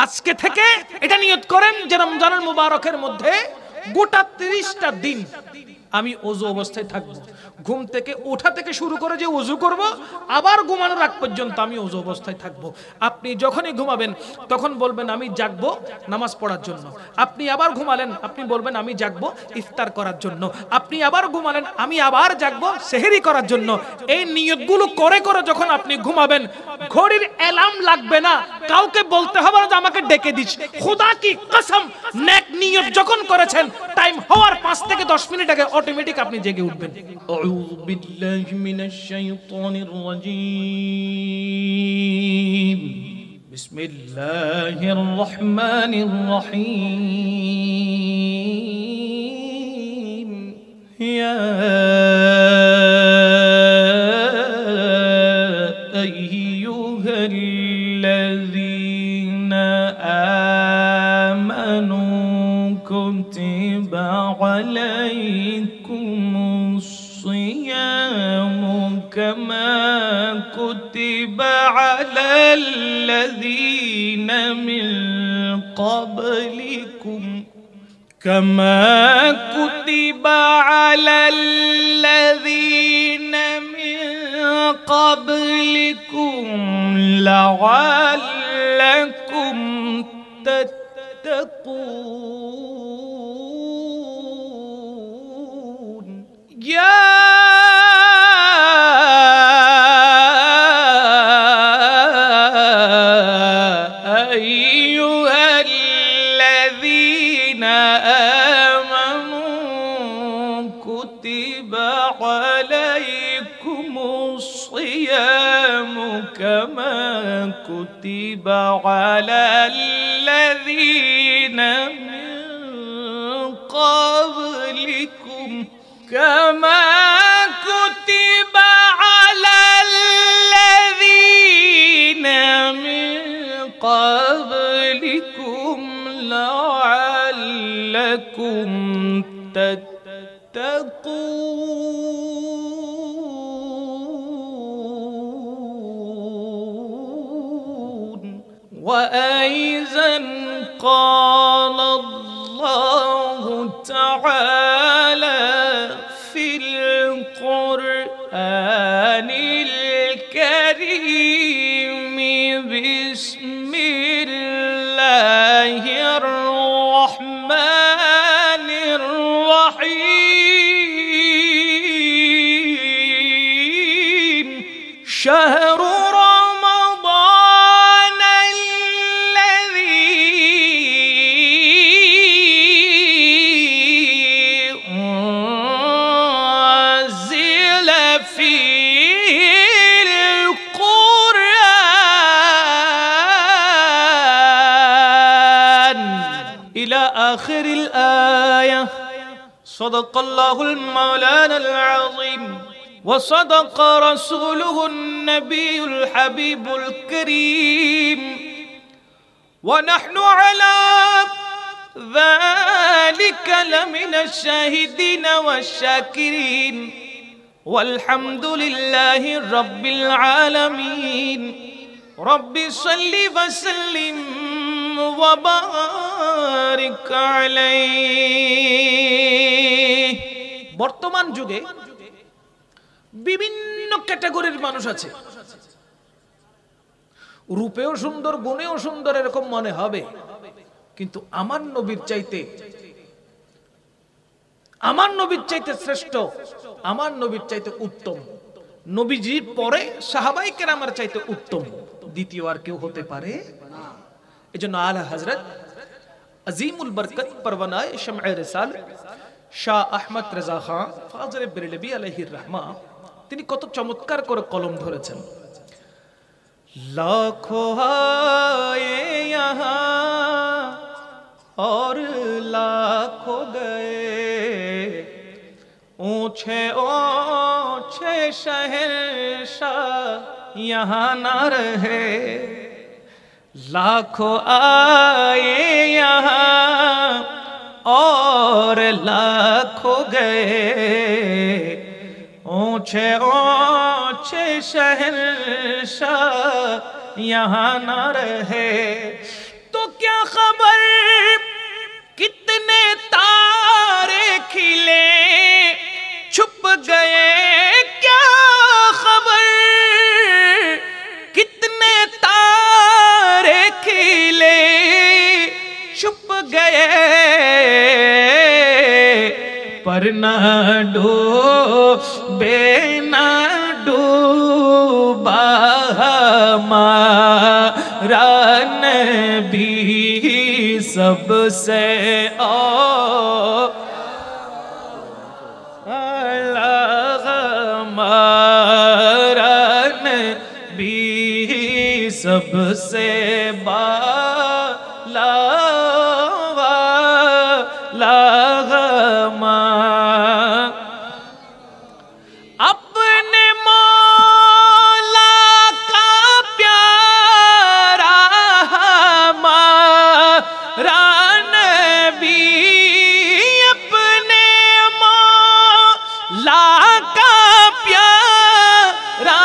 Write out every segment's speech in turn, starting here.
আজকে থেকে এটা নিয়ত করেন যে রমজানুল মুবারকের মধ্যে গোটা 30টা দিন আমি ওযু অবস্থায় থাকব। ঘুম থেকে ওঠা থেকে শুরু করে যে ওযু করব, আবার ঘুমানোর আগ পর্যন্ত আমি ওযু অবস্থায় থাকব। আপনি যখনই ঘুমাবেন তখন বলবেন আমি জাগবো নামাজ পড়ার জন্য। আপনি আবার ঘুমালেন, আপনি বলবেন আমি জাগবো ইফতার করার জন্য। আপনি আবার ঘুমালেন, আমি আবার জাগবো সেহরি করার জন্য। এই নিয়তগুলো করে করে যখন আপনি ঘুমাবেন, ঘড়ির অ্যালার্ম লাগবে না, কাউকে বলতে হবে না যে আমাকে ডেকে দিস। খোদা কি কসম, নেক নিয়ত যখন করেছেন টাইম হওয়ার 5 থেকে 10 মিনিট আগে অটোমেটিক আপনি জেগে উঠবেন। আউযু বিল্লাহি মিনাশ শাইতানির রাজীম। বিসমিল্লাহির রহমানির রহিম। ইয়া আইয়ুহাল্লাযীনা আমানু কুতিবা আলাইকুমুস সিয়ামু কামা কুতিবা আলাল্লাযীনা মিন ক্বাবলিকুম كما كتب على الذين من قبلكم لعلكم تتقون يا كما كتب على الذين من قبلكم كما كتب على الذين من قبلكم لعلكم تتقون وأيضا قال الله تعالى في القرآن الكريم بسم الله الرحمن الرحيم شهر آخر الآية صدق الله المولانا العظيم وصدق رسوله النبي الحبيب الكريم ونحن على ذلك لمن الشاهدين والشاكرين والحمد لله رب العالمين رب صل وسلم وبارك عليه বর্তমান যুগে বিভিন্ন ক্যাটাগরির মানুষ আছে। রূপেও সুন্দর, গুণেও সুন্দর এরকম মনে হবে, কিন্তু আমার নবীর চাইতে শ্রেষ্ঠ, আমার নবীর চাইতে উত্তম, নবীজির পরে সাহাবায়ে কেরামের চাইতে উত্তম দ্বিতীয় আর কেউ হতে পারে না। এজন্য আলা হযরত আজিমুল বরকত পরওয়ানায়ে শামঈ রিসালাত শাহ আহমদ রেজা খান ফাজলে বেরেলভী আলাইহির রাহমা তিনি কত চমৎকার করে কলম ধরেছেন। লাখো আয়ে यहाँ और लाखों गए ऊंचे ऊंचे शहंशाह यहाँ ना रहे लाखों आए यहाँ और लाखों गए ऊंचे ऊंचे शहंशाह यहाँ ना रहे। तो क्या खबर कितने तारे खिले छुप गए, क्या खबर कितने तारे खिले छुप गए, पर ना डूबे ना डूबा हमारा नबी सबसे हमारा नबी सबसे बाला अपने मौला का प्यारा हमारा नबी, अपने मौला का प्यारा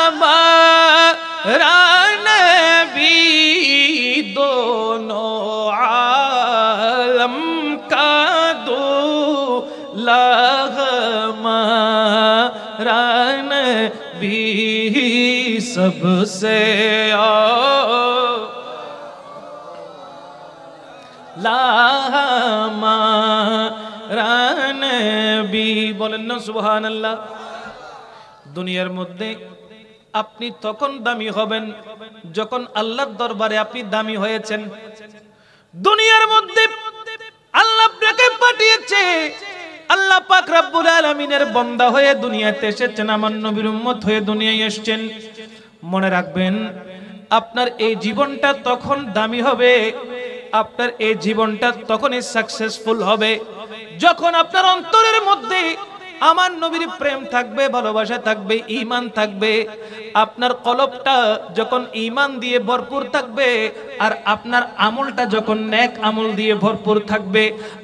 हमारा नबी, दोनों आलम का दूल्हा हमारा नबी सबसे हमारा नबी। বলেন না সুবহানাল্লাহ। দুনিয়ার মধ্যে আপনি তখন দামি হবেন যখন আল্লাহর দরবারে আপনি দামি হয়েছেন। দুনিয়ার মধ্যে আল্লাহ আপনাকে পাঠিয়েছে, আল্লাহ পাক রব্বুল আলামিনের বান্দা হয়ে দুনিয়াতে এসেছেন, আমার নবীর উম্মত হয়ে দুনিয়ায় এসেছেন। মনে রাখবেন আপনার এই জীবনটা তখন দামি হবে, আপনার এই জীবনটা তখনই সাকসেসফুল হবে যখন আপনার অন্তরের মধ্যে আমার নবীর প্রেম থাকবে, ভালোবাসা থাকবে, ঈমান থাকবে। আপনার কলবটা যখন ঈমান দিয়ে ভরপুর থাকবে আর আপনার আমলটা যখন নেক আমল দিয়ে ভরপুর থাকবে,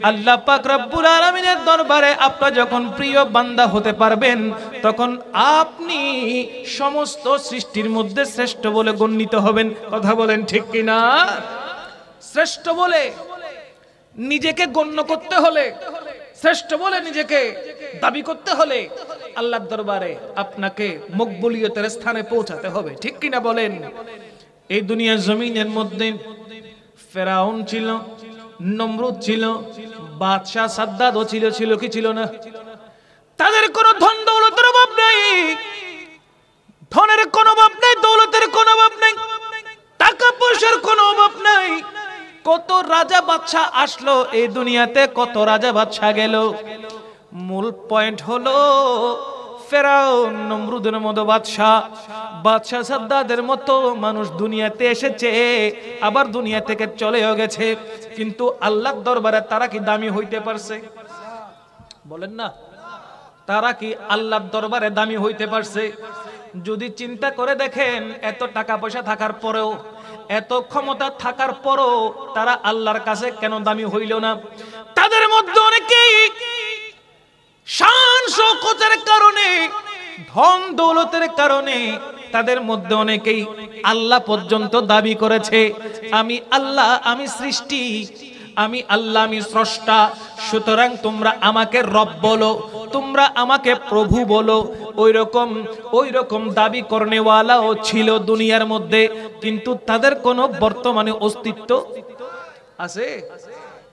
আল্লাহ পাক রব্বুল আলামিনের দরবারে আপনারা যখন প্রিয় বান্দা হতে পারবেন, তখন আপনি সমস্ত সৃষ্টির মধ্যে শ্রেষ্ঠ বলে গণ্যিত হবেন। কথা বলেন ঠিক কিনা? শ্রেষ্ঠ বলে নিজেকে গণ্য করতে হলে, শ্রেষ্ঠ বলে নিজেকে দাবি করতে হলে আল্লাহর দরবারে আপনাকে মকবুলিয়তের স্থানে পৌঁছাতে হবে। ঠিক কিনা বলেন? এই দুনিয়ার জমিনের মধ্যে ফেরাউন ছিল, নমরুদ ছিল, বাদশা সাদ্দাদও ছিল, ছিল কি ছিল না? তাদের কোনো ধন দৌলতের অভাব নাই, ধনের কোনো অভাব নাই, দৌলতের কোনো অভাব নাই, টাকা পয়সার কোনো অভাব নাই। কত রাজা বাদশা আসলো এই দুনিয়াতে, কত রাজা বাদশা গেল। মূল পয়েন্ট হলো ফেরাউন নমরুদের মতো বাদশা সাদ্দাদের মতো মানুষ দুনিয়াতে এসেছে, আবার দুনিয়া থেকে চলেও গেছে, কিন্তু আল্লাহর দরবারে তারা কি দামি হইতে পারছে? বলেন না, তারা কি আল্লাহর দরবারে দামি হইতে পারছে? যদি চিন্তা করে দেখেন, এত টাকা পয়সা থাকার পরেও, এত ক্ষমতা থাকার পরও তারা আল্লাহর কাছে কেন দামি হইল না? তাদের মধ্যে অনেকেই শান শৌকতের কারণে, ধন দৌলতের কারণে তাদের মধ্যে অনেকেই আল্লাহ পর্যন্ত দাবি করেছে, আমি আল্লাহ, আমি সৃষ্টি, আমি আল্লাহ, আমি স্রষ্টা, সুতরাং তোমরা আমাকে রব বলো, তোমরা আমাকে প্রভু বলো। ওই রকম দাবি করনেওয়ালাও ছিল দুনিয়ার মধ্যে, কিন্তু তাদের কোনো বর্তমানে অস্তিত্ব আছে?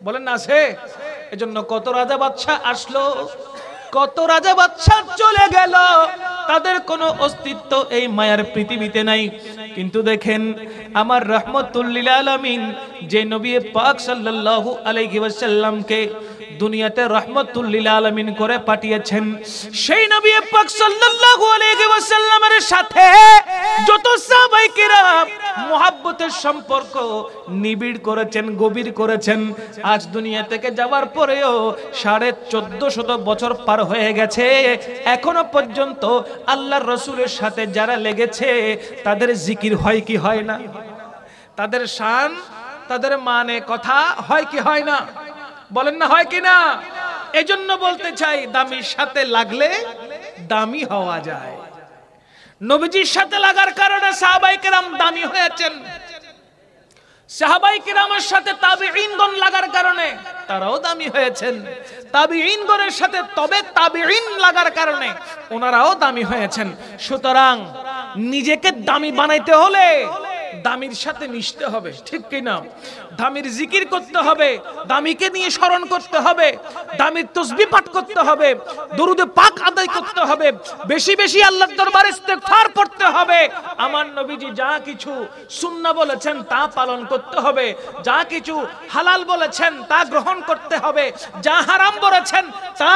বলেন না আছে? এজন্য কত রাজা বাদশা আসলো, কত রাজা বাদশা চলে গেল, তাদের কোনো অস্তিত্ব এই মায়ার পৃথিবীতে নাই। কিন্তু দেখেন আমার রাহমাতুল লিল আলামিন যে নবী পাক সাল্লাল্লাহু আলাইহি ওয়াসাল্লামকে দুনিয়াতে রাহমাতুল লিল আলামিন করে পাঠিয়েছেন, সেই নবী পাক সাল্লাল্লাহু আলাইহি ওয়াসাল্লামের সাথে যত সাহাবায়ে কিরাম মুহাব্বতের সম্পর্ক নিবিড় করেছেন, গভীর করেছেন, আজ দুনিয়া থেকে যাওয়ার পরেও 1450 বছর পার হয়ে গেছে, এখনো পর্যন্ত আল্লাহর রাসূলের সাথে যারা লেগেছে তাদের জিকির হয় কি হয় না? তাদের শান, তাদের মানে কথা হয় কি হয় না? বলেন না হয় কি না? এজন্য বলতে চাই, দামির সাথে লাগলে দামি হওয়া যায়। নবীজির সাথে লাগার কারণে সাহাবায়ে কেরাম দামি হয়েছেন। সাহাবায়ে কিরামের সাথে তাবিঈনগণ লাগার কারণে তারাও দামি হয়েছেন, তাবিঈনগণের সাথে তবে তাবিঈন লাগার কারণে ওনারাও দামি হয়েছেন। সুতরাং নিজেকে দামি বানাইতে হলে দামির সাথে মিশতে হবে, ঠিক কি না? দামির জিকির করতে হবে, দামিকে নিয়ে স্মরণ করতে হবে, দামির তাসবিহ পাঠ করতে হবে, দরুদে পাক আদায় করতে হবে, বেশি বেশি আল্লাহর দরবারে ইস্তেগফার পড়তে হবে। আমার নবীজি যা কিছু সুন্নাহ বলেছেন তা পালন করতে হবে, যা কিছু হালাল বলেছেন তা গ্রহণ করতে হবে, যা হারাম বলেছেন তা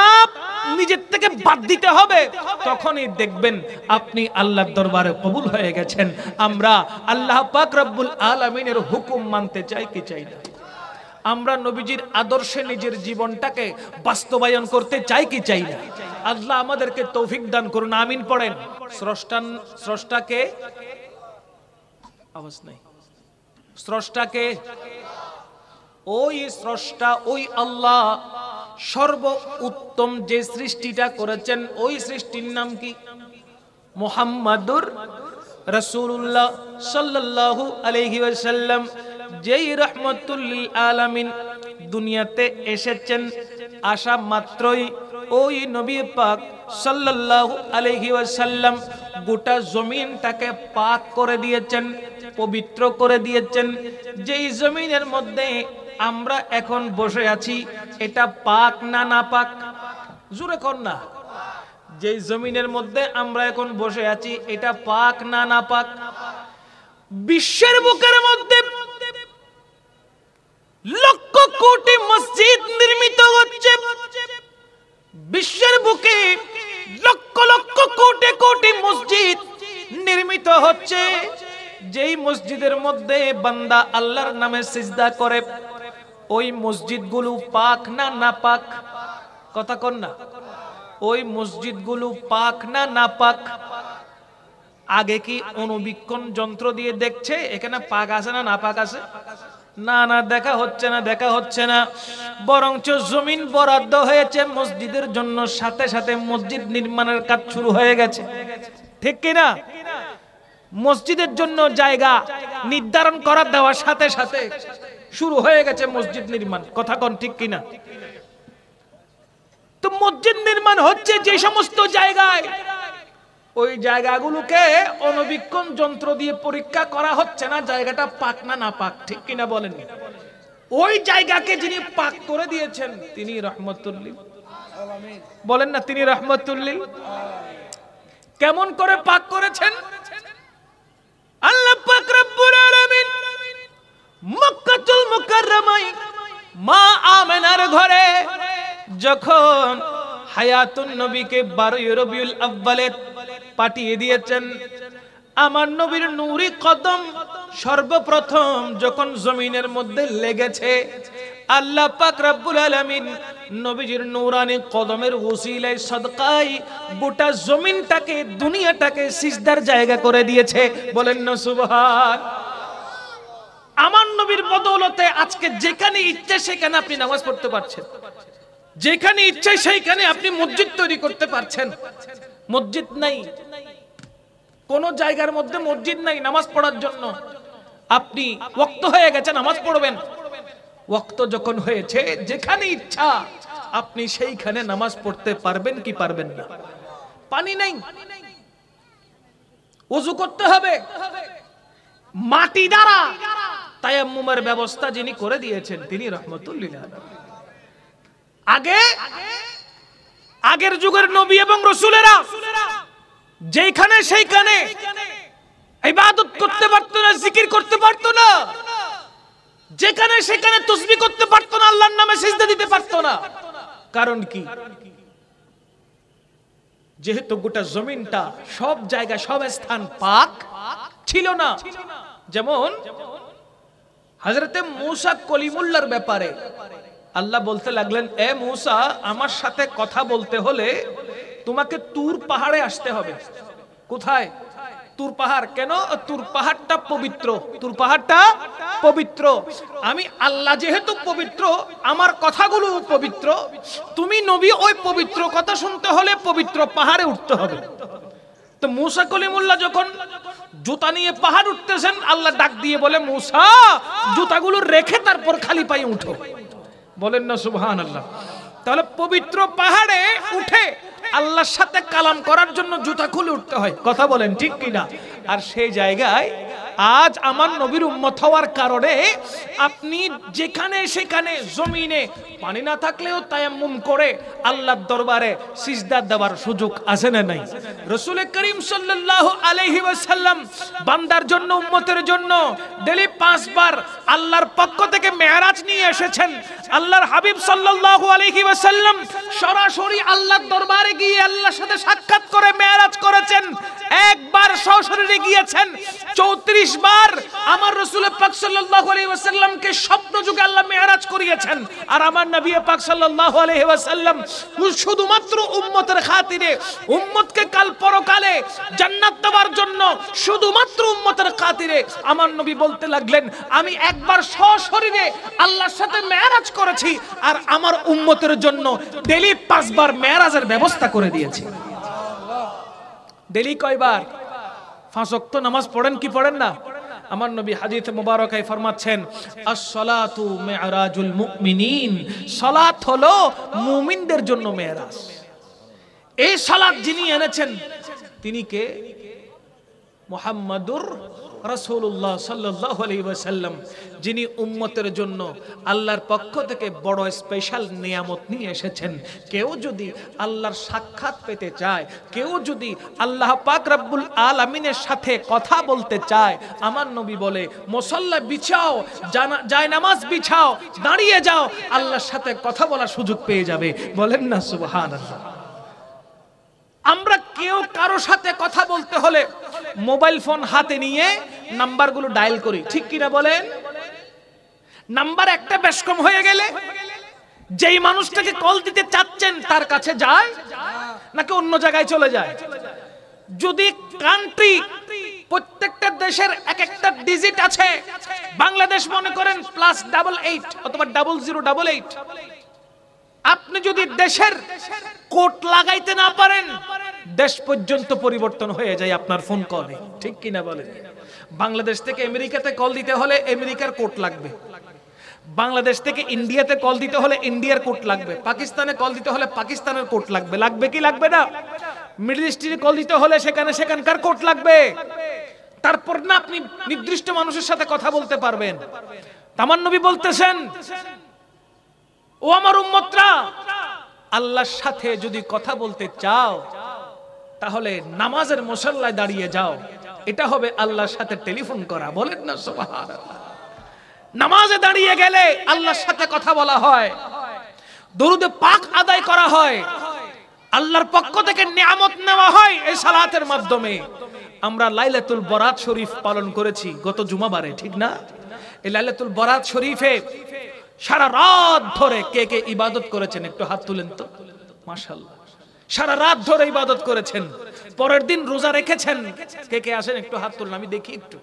নিজের থেকে বাদ দিতে হবে। তখনই দেখবেন আপনি আল্লাহর দরবারে কবুল হয়ে গেছেন। আমরা আল্লাহ পাক রব্বুল আলামিনের হুকুম মানতে চাই কি চাই না? আমরা নবীজির আদর্শে নিজের জীবনটাকে বাস্তবায়ন করতে চাই কি চাই না? আল্লাহ আমাদেরকে তৌফিক দান করুন, আমিন পড়েন। স্রষ্টাকে আওয়াজ নাই, স্রষ্টাকে ওই স্রষ্টা ওই আল্লাহ সর্ব উত্তম যে সৃষ্টিটা করেছেন ওই সৃষ্টির নাম কি? মুহাম্মাদুর রাসূলুল্লাহ সাল্লাল্লাহু আলাইহি ওয়াসাল্লাম, যেই রাহমাতুল লিল আলামিন দুনিয়াতে এসেছেন। আসা মাত্রই ওই নবী পাক সাল্লাল্লাহু আলাইহি ওয়াসাল্লাম গোটা জমিনটাকে পাক করে দিয়েছেন, পবিত্র করে দিয়েছেন। যেই জমিনের মধ্যে আমরা এখন বসে আছি এটা পাক না নাপাক? জোরে কর না। যেই জমিনের মধ্যে আমরা এখন বসে আছি এটা পাক না নাপাক? বিশ্বের বুকের মধ্যে লক্ষ কোটি মসজিদ নির্মিত হচ্ছে, বিশ্বের বুকে লক্ষ লক্ষ কোটি কোটি মসজিদ নির্মিত হচ্ছে। যেই মসজিদের মধ্যে বান্দা আল্লাহর নামে সিজদা করে ওই মসজিদগুলো পাক না নাপাক? কথা কন না। ওই মসজিদগুলো পাক না নাপাক? আগে কি অনুবীক্ষণ যন্ত্র দিয়ে দেখছে এখানে পাক আছে না নাপাক আছে? না না, দেখা হচ্ছে না, দেখা হচ্ছে না। বরঞ্চ জমিন বরাদ্দ হয়েছে মসজিদের জন্য, সাথে সাথে মসজিদ নির্মাণের কাজ শুরু হয়ে গেছে, ঠিক কিনা? মসজিদের জন্য জায়গা নির্ধারণ করা দেওয়ার সাথে সাথে শুরু হয়ে গেছে মসজিদ নির্মাণ, কথা কোন ঠিক কিনা? তো মসজিদ নির্মাণ হচ্ছে যে সমস্ত জায়গায়, ওই জায়গাগুলোকে অনুবীক্ষণ যন্ত্র দিয়ে পরীক্ষা করা হচ্ছে না জায়গাটা পাক না নাপাক, ঠিক কিনা বলেন? ওই জায়গাকে যিনি পাক করে দিয়েছেন তিনি রহমতুল লিল আলামিন, বলেন না তিনি রহমতুল লিল। কেমন করে পাক করেছেন? আল্লাহ পাক রব্বুল আলামিন মক্কাতুল মুকাররমায় মা আমেনার ঘরে যখন হায়াতুন নবীকে 12 রবিউল আউয়ালে পাঠিয়ে দিয়েছেন, আমার নবীর নূরি কদম সর্বপ্রথম যখন জমিনের মধ্যে লেগেছে, আল্লাহ পাক রব্বুল আলামিন নবীজির নূরানি কদমের ওসিলায় সদকায় গোটা জমিনটাকে দুনিয়াটাকে সিজদার জায়গা করে দিয়েছে, বলেন না সুবহান। আমার নবীর বদৌলতে আজকে যেখানে ইচ্ছে সেখানে আপনি নামাজ পড়তে পারছেন, যেখানে ইচ্ছে সেইখানে আপনি মসজিদ তৈরি করতে পারছেন। মসজিদ নাই, কোন জায়গার মধ্যে মসজিদ নাই নামাজ পড়ার জন্য। আপনি ওয়াক্ত হয়ে গেছে নামাজ পড়বেন, ওয়াক্ত যখন হয়েছে যেখানে ইচ্ছা আপনি সেইখানে নামাজ পড়তে পারবেন কি পারবেন না? পানি নাই, ওযু করতে হবে মাটি দ্বারা। তায়াম্মুমের ব্যবস্থা যিনি করে দিয়েছেন তিনি রহমতুল লিল আলামিন। আগের যুগের নবী এবং রাসূলেরা যেখানে সেইখানে ইবাদত করতে পারতো না, জিকির করতে পারতো না, যেখানে সেখানে তাসবিহ করতে পারতো না, আল্লাহর নামে সিজদা দিতে পারতো না। কারণ কি? যেহেতু গোটা জমিনটা সব জায়গা সব স্থান পাক ছিল না। যেমন হযরতে মূসা কলিমুল্লাহর ব্যাপারে আল্লাহ বলতে লাগলেন, এ মূসা আমার সাথে কথা বলতে হলে তোমাকে তুর পাহাড়ে আসতে হবে। কোথায়? তুর পাহাড়। কেন? তুর পাহাড়টা পবিত্র, তুর পাহাড়টা পবিত্র। আমি আল্লাহ যেহেতু পবিত্র, আমার কথাগুলো পবিত্র, তুমি নবী ওই পবিত্র কথা শুনতে হলে পবিত্র পাহাড়ে উঠতে হবে। তো মূসা কলিমুল্লাহ যখন জুতা নিয়ে পাহাড় উঠতেছেন, আল্লাহ ডাক দিয়ে বলে মুসা জুতাগুলো রেখে তারপর খালি পায়ে উঠো। বলেন না সুবহানাল্লাহ। তাহলে পবিত্র পাহাড়ে উঠে আল্লাহর সাথে কালাম করার জন্য জুতা খুলে উঠতে হয়, কথা বলেন ঠিক কিনা? আর সেই জায়গায় আজ আমার নবীর উম্মত হওয়ার কারণে আপনি যেখানে সেখানে জমিনে পানি না থাকলেও তায়াম্মুম করে আল্লাহর দরবারে সিজদা দেওয়ার সুযোগ আছে না নাই? রাসূল করিম সাল্লাল্লাহু আলাইহি ওয়াসাল্লাম বান্দার জন্য, উম্মতের জন্য ডেইলি 5 বার আল্লাহর পক্ষ থেকে মেরাজ নিয়ে এসেছেন। আল্লাহর হাবিব সাল্লাল্লাহু আলাইহি ওয়াসাল্লাম সরাসরি আল্লাহর দরবারে গিয়ে আল্লাহর সাথে সাক্ষাৎ করে মেরাজ করেছেন। একবার সশরীরে গিয়েছেন, 34 বার আমার রাসূল পাক সাল্লাল্লাহু আলাইহি ওয়াসাল্লামকে স্বপ্ন যুগে আল্লাহ মেরাজ করিয়েছেন। আর আমার নবী পাক সাল্লাল্লাহু আলাইহি ওয়াসাল্লাম শুধুমাত্র উম্মতের খাতিরে, উম্মতকে কাল পরকালে জান্নাত দেওয়ার জন্য শুধুমাত্র উম্মতের খাতিরে আমার নবী বলতে লাগলেন, আমি একবার সশরীরে আল্লাহর সাথে মেরাজ করেছি আর আমার উম্মতের জন্য ডেইলি 5 বার মেরাজের ব্যবস্থা করে দিয়েছি। ডেইলি কয়বার? 5 ওয়াক্ত নামাজ পড়েন কি পড়েন না? আমার নবী হাদিসে মুবারকায় ফরমাচ্ছেন, আস-সালাতু মি'রাজুল মুমিনিন, সালাত হলো মুমিনদের জন্য মেরাজ। এই সালাত যিনি এনেছেন তিনি কে? মুহাম্মাদুর রাসূলুল্লাহ সাল্লাল্লাহু আলাইহি ওয়াসাল্লাম, যিনি উম্মতের জন্য আল্লাহর পক্ষ থেকে বড় স্পেশাল নিয়ামত নিয়ে এসেছেন। কেউ যদি আল্লাহর সাক্ষাৎ পেতে চায়, কেউ যদি আল্লাহ পাক রব্বুল আলামিনের সাথে কথা বলতে চায়, আমার নবী বলে মুসাল্লা বিছাও, যায় নামাজ বিছাও, দাঁড়িয়ে যাও, আল্লাহর সাথে কথা বলার সুযোগ পেয়ে যাবে। বলেন না সুবহানাল্লাহ। আমরা কেউ কারো সাথে কথা বলতে হলে মোবাইল ফোন হাতে নিয়ে নাম্বারগুলো ডায়াল করি, ঠিক কিনা বলেন? নাম্বার একটা বেশ কম হয়ে গেলে যেই মানুষটাকে কল দিতে চাচ্ছেন তার কাছে যায় নাকি অন্য জায়গায় চলে যায়? যদি কান্ট্রি, প্রত্যেকটা দেশের এক একটা ডিজিট আছে, বাংলাদেশ মনে করেন +88 অথবা 0088, আপনি যদি দেশের কোড লাগাইতে না পারেন দেশ পর্যন্ত পরিবর্তন হয়ে যায় আপনার ফোন কলে, ঠিক কিনা বলেন? বাংলাদেশ থেকে আমেরিকাতে কল দিতে হলে আমেরিকার কোড লাগবে, বাংলাদেশ থেকে ইন্ডিয়াতে কল দিতে হলে ইন্ডিয়ার কোড লাগবে, পাকিস্তানে কল দিতে হলে পাকিস্তানের কোড লাগবে, লাগবে কি লাগবে না? মিডল ইস্টে কল দিতে হলে সেখানকার কোড লাগবে, তারপর না আপনি নির্দিষ্ট মানুষের সাথে কথা বলতে পারবেন। আমার নবী বলতেছেন, ও আমার উম্মতরা, আল্লাহর সাথে যদি কথা বলতে চাও তাহলে নামাজের মুসল্লায় দাঁড়িয়ে যাও, এটা হবে আল্লাহর সাথে টেলিফোন করা। বলেন না সুবহানাল্লাহ। নামাজে দাঁড়িয়ে গেলে আল্লাহর সাথে কথা বলা হয়, দরুদে পাক আদায় করা হয়, আল্লাহর পক্ষ থেকে নিয়ামত নেওয়া হয় এই সালাতের মাধ্যমে। আমরা লাইলাতুল বরাত শরীফ পালন করেছি গত জুমাবারে, ঠিক না? এই লাইলাতুল বরাত শরীফে সারা রাত ধরে কে কে ইবাদত করেছেন একটু হাত তুলেন তো। মাশাআল্লাহ, সারা রাত ধরে ইবাদত করেছেন, পরের দিন রোজা রেখেছেন, কে কে আসেন একটু হাত তুলুন, আমি দেখি একটু।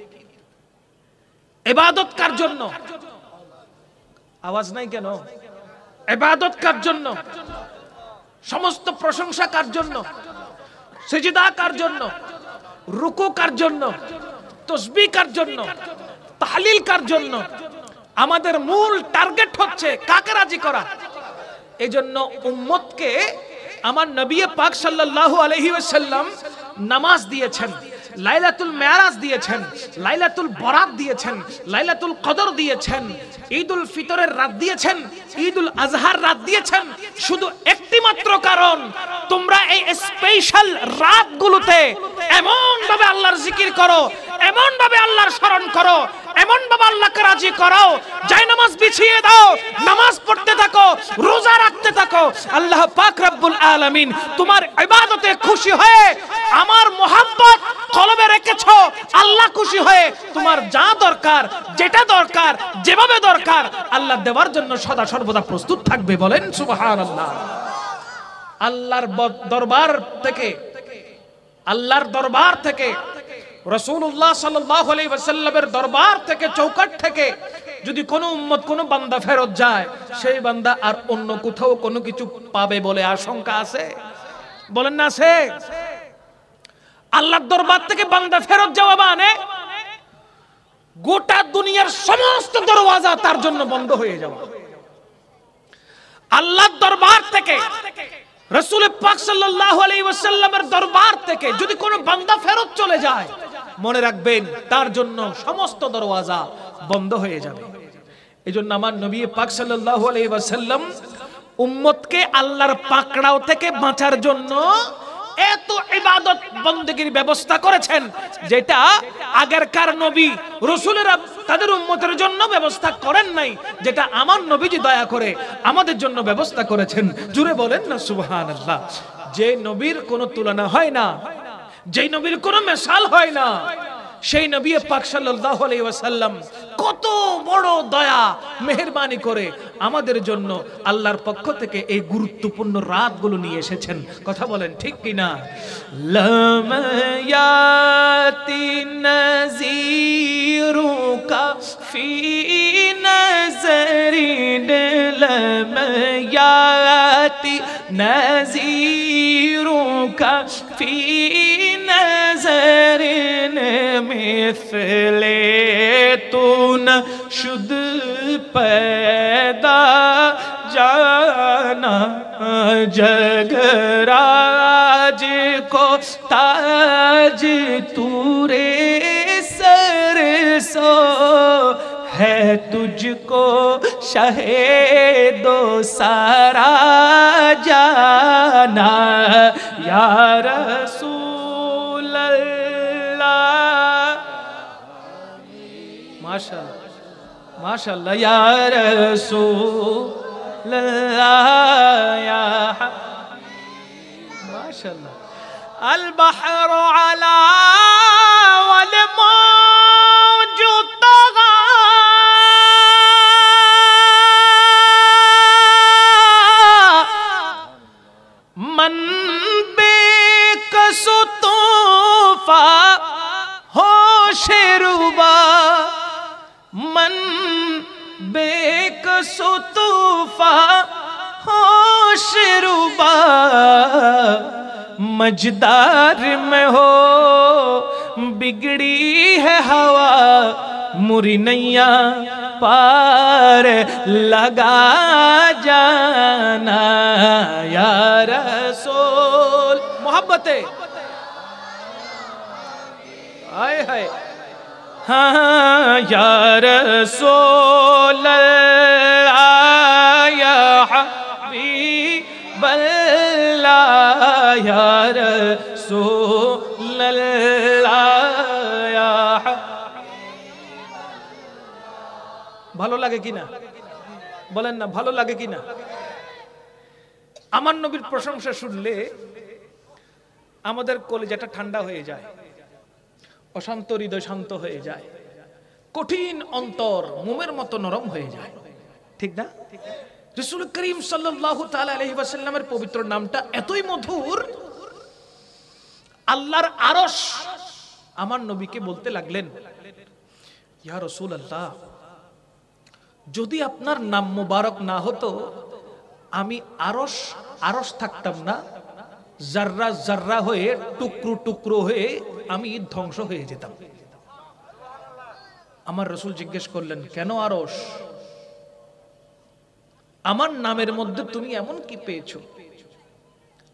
ইবাদত কার জন্য? আওয়াজ নাই কেন? ইবাদত কার জন্য? সমস্ত প্রশংসা কার জন্য? সিজদা কার জন্য? রুকু কার জন্য? তাসবিহ কার জন্য? তাহলিল কার জন্য? আমাদের মূল টার্গেট হচ্ছে কাকে রাজি করা। এজন্য উম্মতকে আমার নবী পাক সাল্লাল্লাহু আলাইহি ওয়াসাল্লাম নামাজ দিয়েছেন, লাইলাতুল মেরাজ দিয়েছেন, লাইলাতুল বরাত দিয়েছেন, লাইলাতুল কদর দিয়েছেন, ঈদুল ফিতরের রাত দিয়েছেন, ঈদুল আজহার রাত দিয়েছেন, শুধু একটি মাত্র কারণ, তোমরা এই স্পেশাল রাতগুলোতে এমন ভাবে আল্লাহর জিকির করো, এমন ভাবে আল্লাহর স্মরণ করো, এমন ভাবে আল্লাহকে রাজি করো, যায় নামাজ বিছিয়ে দাও, নামাজ পড়তে থাকো, রোজা রাখতে থাকো। আল্লাহ পাক রব্বুল আলামিন তোমার ইবাদতে খুশি হয়ে, আমার মোহাব্বত কলবে রেখেছো, আল্লাহ খুশি হয়ে তোমার যা দরকার, যেটা দরকার, যেভাবে দরকার আল্লাহ দেওয়ার জন্য সদা সর্বদা প্রস্তুত থাকবে। বলেন সুবহানাল্লাহ। আল্লাহর দরবার থেকে রাসূলুল্লাহ সাল্লাল্লাহু আলাইহি ওয়াসাল্লামের দরবার থেকে, চৌকাট থেকে যদি কোনো উম্মত, কোনো বান্দা ফেরত যায়, সেই বান্দা আর অন্য কোথাও কোনো কিছু পাবে বলে আশঙ্কা আছে? বলেন না আছে? আল্লাহর দরবার থেকে বান্দা ফেরত যাওয়া মানে গোটা দুনিয়ার সমস্ত দরওয়াজা তার জন্য বন্ধ হয়ে যাওয়া। আল্লাহর দরবার থেকে, রাসূল পাক সাল্লাল্লাহু আলাইহি ওয়াসাল্লামের দরবার থেকে যদি কোনো বান্দা ফেরত চলে যায়, মনে রাখবেন তার জন্য সমস্ত দরওয়াজা বন্ধ হয়ে যাবে। এজন্য আমার নবী পাক সাল্লাল্লাহু আলাইহি ওয়াসাল্লাম উম্মতকে আল্লাহর পাকড়াও থেকে বাঁচার জন্য এত ইবাদত বন্দেগীর ব্যবস্থা করেছেন, যেটা আগেরকার নবী রাসূলেরা তাদের উম্মতের জন্য ব্যবস্থা করেন নাই, যেটা আমার নবীজি দয়া করে আমাদের জন্য ব্যবস্থা করেছেন। জুড়ে বলেন না সুবহানাল্লাহ। যে নবীর কোনো তুলনা হয় না, যেই নবীর কোনো মিসাল হয় না, সেই নবী পাক সাল্লাল্লাহু আলাইহি ওয়াসাল্লাম কত বড় দয়া মেহেরবানি করে আমাদের জন্য আল্লাহর পক্ষ থেকে এই গুরুত্বপূর্ণ রাতগুলো নিয়ে এসেছেন। কথা বলেন ঠিক কিনা? লামায়াতি নাযিরুকা ফি নাযরিন, লামায়াতি নাযিরুকা ফি নাযরিন মিসলে তু না শুদ पैदा जाना, जगराज को ताज तूरे सर सो है, तुझको शहे दो सारा जाना या रसूल अल्लाह। माशाअल्लाह माशाअल्लाह या रसूल अल्लाह या माशाअल्लाह। अल बहर अला वल मौजु तगा, मन बेकसु तूफा होशरुबा, मन बेकसु तूफा होशरुबा, मजदार में हो बिगड़ी है हवा, मुरी नैया पार लगा जाना या रसूल। मोहब्बते आए हाय हाँ या रसूल अल्लाह या हबीब अल्लाह या रसूल अल्लाह या। ভালো লাগে কিনা বলেন না, ভালো লাগে কিনা? আমার নবীর প্রশংসা শুনলে আমাদের কলিজাটা ঠান্ডা হয়ে যায়, অশান্ত হৃদয় শান্ত হয়ে যায়, কঠিন অন্তর মোমের মতো নরম হয়ে যায়, ঠিক না? রাসূল করিম সাল্লাল্লাহু তাআলা আলাইহি ওয়াসাল্লামের পবিত্র নামটা এতই মধুর, আল্লাহর আরশ আমার নবীকে বলতে লাগলেন, ইয়া রাসূলুল্লাহ, যদি আপনার নাম মুবারক না হতো আমি আরশ আরশ থাকতাম না, জাররা জাররা হয়ে টুকরো টুকরো হয়ে আমি ধ্বংস হয়ে যেতাম। আমার রাসূল জিজ্ঞেস করলেন, কেন আরশ? আমার নামের মধ্যে তুমি এমন কি পেয়েছো?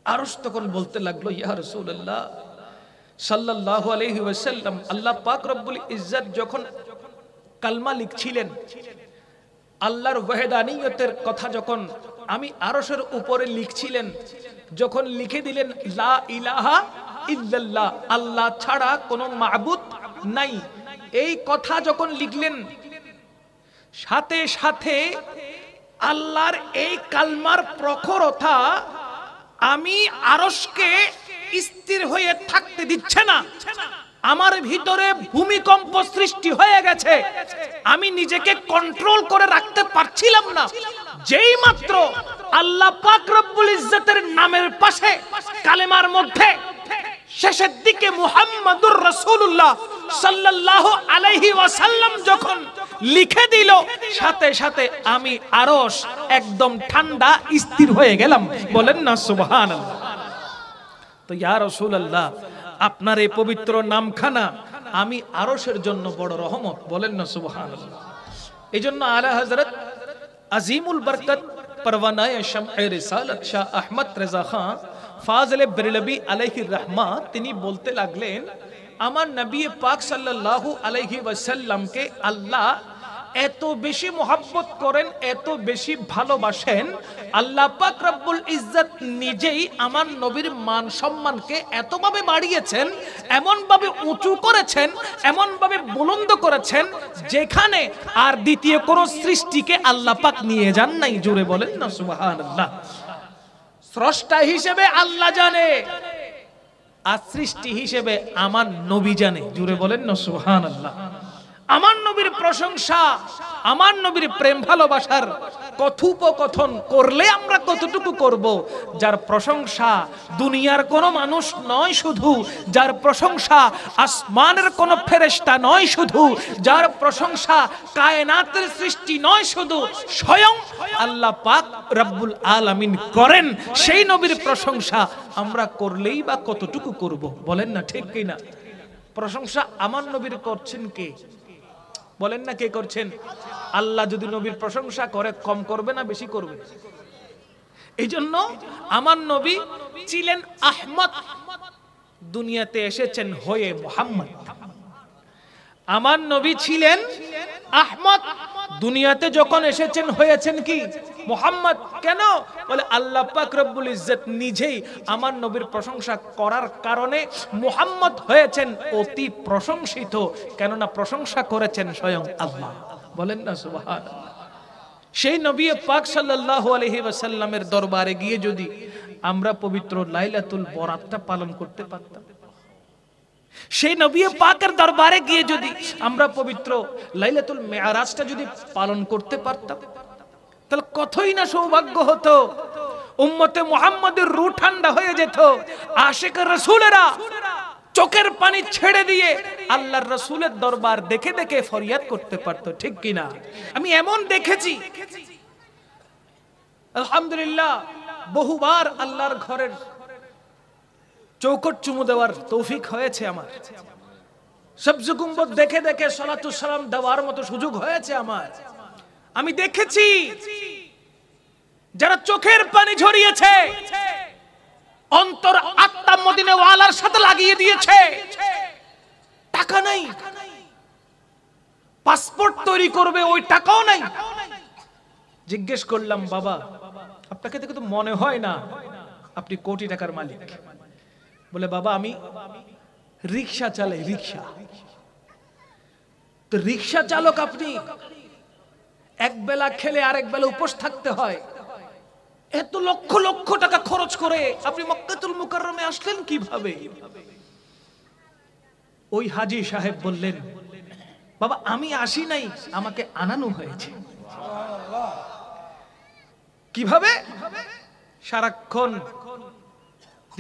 আরশ তখন বলতে লাগলো, ইয়া রাসূলুল্লাহ সাল্লাল্লাহু আলাইহি ওয়াসাল্লাম, আল্লাহ পাক রব্বুল ইজ্জত যখন কালমা লিখছিলেন, আল্লাহর ওয়াহদানিয়তের কথা যখন আমি আরশের উপরে লিখছিলেন, যখন লিখে দিলেন লা ইলাহা ইল্লাল্লাহ, আল্লাহ ছাড়া কোনো মাবুদ নাই, এই কথা যখন লিখলেন, সাথে সাথে আল্লাহর এই কালমার প্রখরতা আমি আরশকে স্থির হয়ে থাকতে দিচ্ছে না, আমার ভিতরে ভূমিকম্প সৃষ্টি হয়ে গেছে, আমি নিজেকে কন্ট্রোল করে রাখতে পারছিলাম না। যেই মাত্র আল্লাহ পাক রব্বুল ইজ্জতের নামের পাশে কালেমার মধ্যে শেষের দিকে মুহাম্মাদুর রাসূলুল্লাহ সাল্লাল্লাহু আলাইহি ওয়াসাল্লাম যখন লিখে দিল, সাথে সাথে আমি আরশ একদম ঠান্ডা স্থির হয়ে গেলাম। বলেন না সুবহানাল্লাহ। তো ইয়া রাসূলুল্লাহ, আপনার এই পবিত্র নামখানা আমি আরশের জন্য বড় রহমত, বলেন না সুবহানাল্লাহ। এইজন্য আলা হযরত আজিমুল বরকত পরওয়ানায়ে শামঈ রিসালাত শাহ আহমদ রেজা খান ফাজলে বেরলভী আলাইহির রহমাত তিনি বলতে লাগলেন, আমার নবী পাক সাল্লাল্লাহু আলাইহি ওয়াসাল্লামকে আল্লাহ এত বেশি মোহাব্বত করেন, এত বেশি ভালোবাসেন, আল্লাহ পাক রব্বুল ইজ্জত নিজেই আমার নবীর মান সম্মানকে এতভাবে বাড়িয়েছেন, এমন ভাবে উঁচু করেছেন, এমন ভাবে বুলন্দ করেছেন, যেখানে আর দ্বিতীয় কোন সৃষ্টিকে আল্লাহ পাক নিয়ে যান নাই। জোরে বলেন না সুবহানাল্লাহ। স্রষ্টা হিসেবে আল্লাহ জানে, আর সৃষ্টি হিসেবে আমার নবী জানে। জোরে বলেন না সুবহানাল্লাহ। আমার নবীর প্রশংসা, আমার নবীর প্রেম ভালোবাসার কথোপকথন করলে আমরা কতটুকু করব? যার প্রশংসা দুনিয়ার কোনো মানুষ নয় শুধু, যার প্রশংসা আসমানের কোনো ফেরেশতা নয় শুধু, যার প্রশংসা কায়নাতের সৃষ্টি নয় শুধু, স্বয়ং আল্লাহ পাক রব্বুল আলামিন করেন। সেই নবীর প্রশংসা আমরা করলেই বা কতটুকু করব? বলেন না ঠিক কি না? প্রশংসা আমার নবীর করছেন কে? বলেন না কে করছেন? আল্লাহ যদি নবীর প্রশংসা করে, কম করবে না বেশি করবে? এই জন্য আমার নবী ছিলেন আহমদ, দুনিয়াতে এসেছেন হয়ে মুহাম্মদ। আমার নবী ছিলেন আহমদ, দুনিয়াতে যখন এসেছেন হয়েছেন কি? মুহাম্মদ। কেন? বলে আল্লাহ পাক রব্বুল ইজ্জত নিজেই আমার নবীর প্রশংসা করার কারণে মুহাম্মদ হয়েছেন অতি প্রশংসিত, কেননা প্রশংসা করেছেন স্বয়ং আল্লাহ। বলেন না সুবহানাল্লাহ। সেই নবী পাক সাল্লাল্লাহু আলাইহি ওয়াসাল্লামের দরবারে গিয়ে যদি আমরা পবিত্র লাইলাতুল বরাতটা পালন করতে পারতাম, সেই নবী পাকের দরবারে গিয়ে যদি আমরা পবিত্র লাইলাতুল মেরাজটা যদি পালন করতে পারতাম, তাহলে কতই না সৌভাগ্য হতো। উম্মতে মুহাম্মাদের রূহ ঠান্ডা হয়ে যেত। আশিক রাসূলেরা চোখের পানি ছেড়ে দিয়ে আল্লাহর রাসূলের দরবার দেখে দেখে ফরিয়াদ করতে পারতো, ঠিক কি না? আমি এমন দেখেছি, আলহামদুলিল্লাহ, বহুবার আল্লাহর ঘরের চৌকট চুমু দেওয়ার তৌফিক হয়েছে আমার। সবজ গুম্বদ দেখে দেখে সালাতু সালাম দেওয়ার মতো সুযোগ হয়েছে আমার। আমি দেখেছি যারা চোখের পানি ঝরিয়েছে, অন্তর আত্মা মদিনা ওয়ালার সাথে লাগিয়ে দিয়েছে। টাকা নাই, পাসপোর্ট তৈরি করবে ওই টাকাও নাই। জিজ্ঞেস করলাম, বাবা আপনাকে দেখে তো মনে হয় না আপনি কোটি টাকার মালিক। বলে, বাবা আমি রিকশা চালাই, রিকশা। তো রিকশা চালক আপনি, এক বেলা খেলে আরেক বেলা উপোস থাকতে হয়, এত লক্ষ লক্ষ টাকা খরচ করে আপনি মক্কাতুল মুকাররমে আসলেন কিভাবে? ওই হাজী সাহেব বললেন, বাবা আমি আসি নাই, আমাকে আনানো হয়েছে। কিভাবে? সারাক্ষণ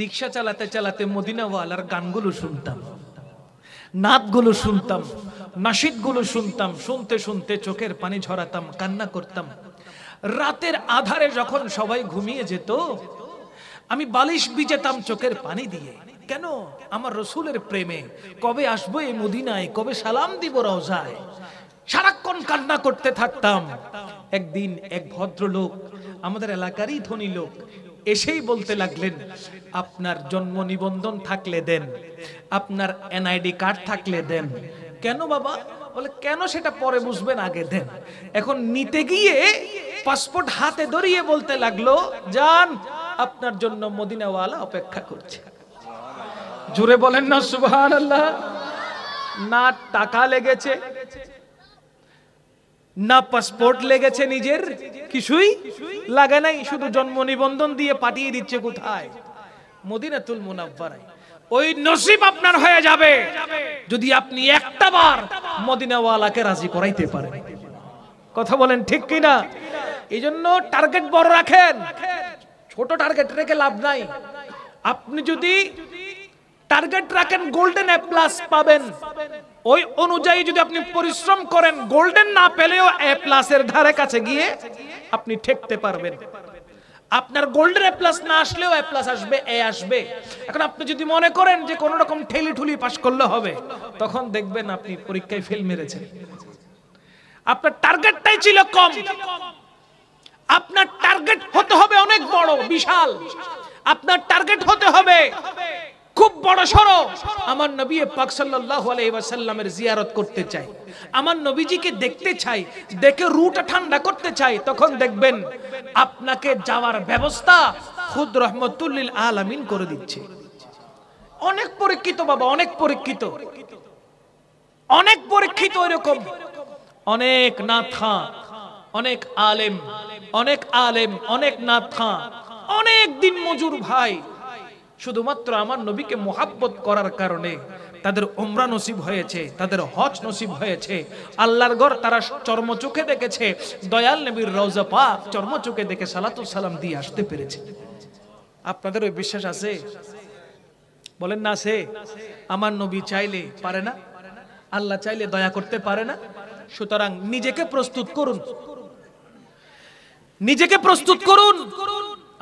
রিকশা চালাতে চালাতে মদিনাওয়ালার গানগুলো শুনতাম, নাতগুলো শুনতাম, নাশিদগুলো শুনতাম, শুনতে শুনতে চোখের পানি ঝরাতাম, কান্না করতাম। রাতের আধারে যখন সবাই ঘুমিয়ে যেত, আমি বালিশ ভিজাতাম চোখের পানি দিয়ে। কেন? আমার রসুলের প্রেমে। কবে আসবো এই মদিনায়, কবে সালাম দিব রওজায়, সারাক্ষণ কান্না করতে থাকতাম। একদিন এক ভদ্রলোক, আমাদের এলাকারই ধনী লোক, এসেই বলতে লাগলেন, আপনার জন্ম নিবন্ধন থাকলে দেন, আপনার এনআইডি কার্ড থাকলে দেন। কেন বাবা? বলে, কেন সেটা পরে বুঝবেন, আগে দেন। এখন নিতে গিয়ে পাসপোর্ট হাতে ধরিয়ে বলতে লাগলো, যান আপনার জন্য মদিনাওয়ালা অপেক্ষা করছে। জোরে বলেন না সুবহানাল্লাহ। না টাকা লেগেছে, না পাসপোর্ট লেগেছে, নিজের কিছুই লাগে নাই, শুধু জন্ম নিবন্ধন দিয়ে পাঠিয়ে দিচ্ছে কোথায়? মদিনাতুল মুনাওয়ারায়। ওই নসিব আপনার হয়ে যাবে যদি আপনি একটা বার মদিনাওয়ালাকে রাজি করাইতে পারেন। কথা বলেন ঠিক কি না? এইজন্য টার্গেট বড় রাখেন, ছোট টার্গেট রেখে লাভ নাই। আপনি যদি টার্গেট রাখেন গোল্ডেন এ প্লাস পাবেন, ওই অনুযায়ী যদি আপনি পরিশ্রম করেন, গোল্ডেন না পেলেও এ প্লাসের ধারে কাছে গিয়ে আপনি ঠেকতে পারবেন। আপনার গোল্ডের এ প্লাস না আসলেও এ প্লাস আসবে, এ আসবে। এখন আপনি যদি মনে করেন যে কোন রকম ঠেলি ঠুলি পাস করলে হবে, তখন দেখবেন আপনি পরীক্ষায় ফেল মেরেছেন। আপনার টার্গেটটাই ছিল কম, আপনার টার্গেট হতে হবে অনেক বড় বিশাল, আপনার টার্গেট হতে হবে খুব বড় সড়ো। আমার নবী পাক সাল্লাল্লাহু আলাইহি ওয়াসাল্লামের জিয়ারত করতে চাই, আমার নবীজিকে দেখতে চাই, দেখে রুটা ঠান্ডা করতে চাই, তখন দেখবেন আপনাকে যাওয়ার ব্যবস্থা খুদ রহমতুল লিল আলামিন করে দিচ্ছে। অনেক পরীক্ষিত বাবা, অনেক পরীক্ষিত, অনেক পরীক্ষিত। এরকম অনেক নাথা, অনেক আলেম, অনেক আলেম, অনেক নাথা, অনেক দিন মজুর ভাই, শুধুমাত্র আমার নবীকে মোহাব্বত করার কারণে তাদের উমরা নসিব হয়েছে, তাদের হজ নসিব হয়েছে। আল্লাহর ঘর তারা চর্ম চোখে দেখেছে, দয়াল নবীর রওজা পাক চর্ম চোখে দেখে সালাতু সালাম দিয়ে আসতে পেরেছে। আপনাদের ওই বিশ্বাস আছে? বলেন না আছে? আমার নবী চাইলে পারে না? আল্লাহ চাইলে দয়া করতে পারে না? সুতরাং নিজেকে প্রস্তুত করুন, নিজেকে প্রস্তুত করুন।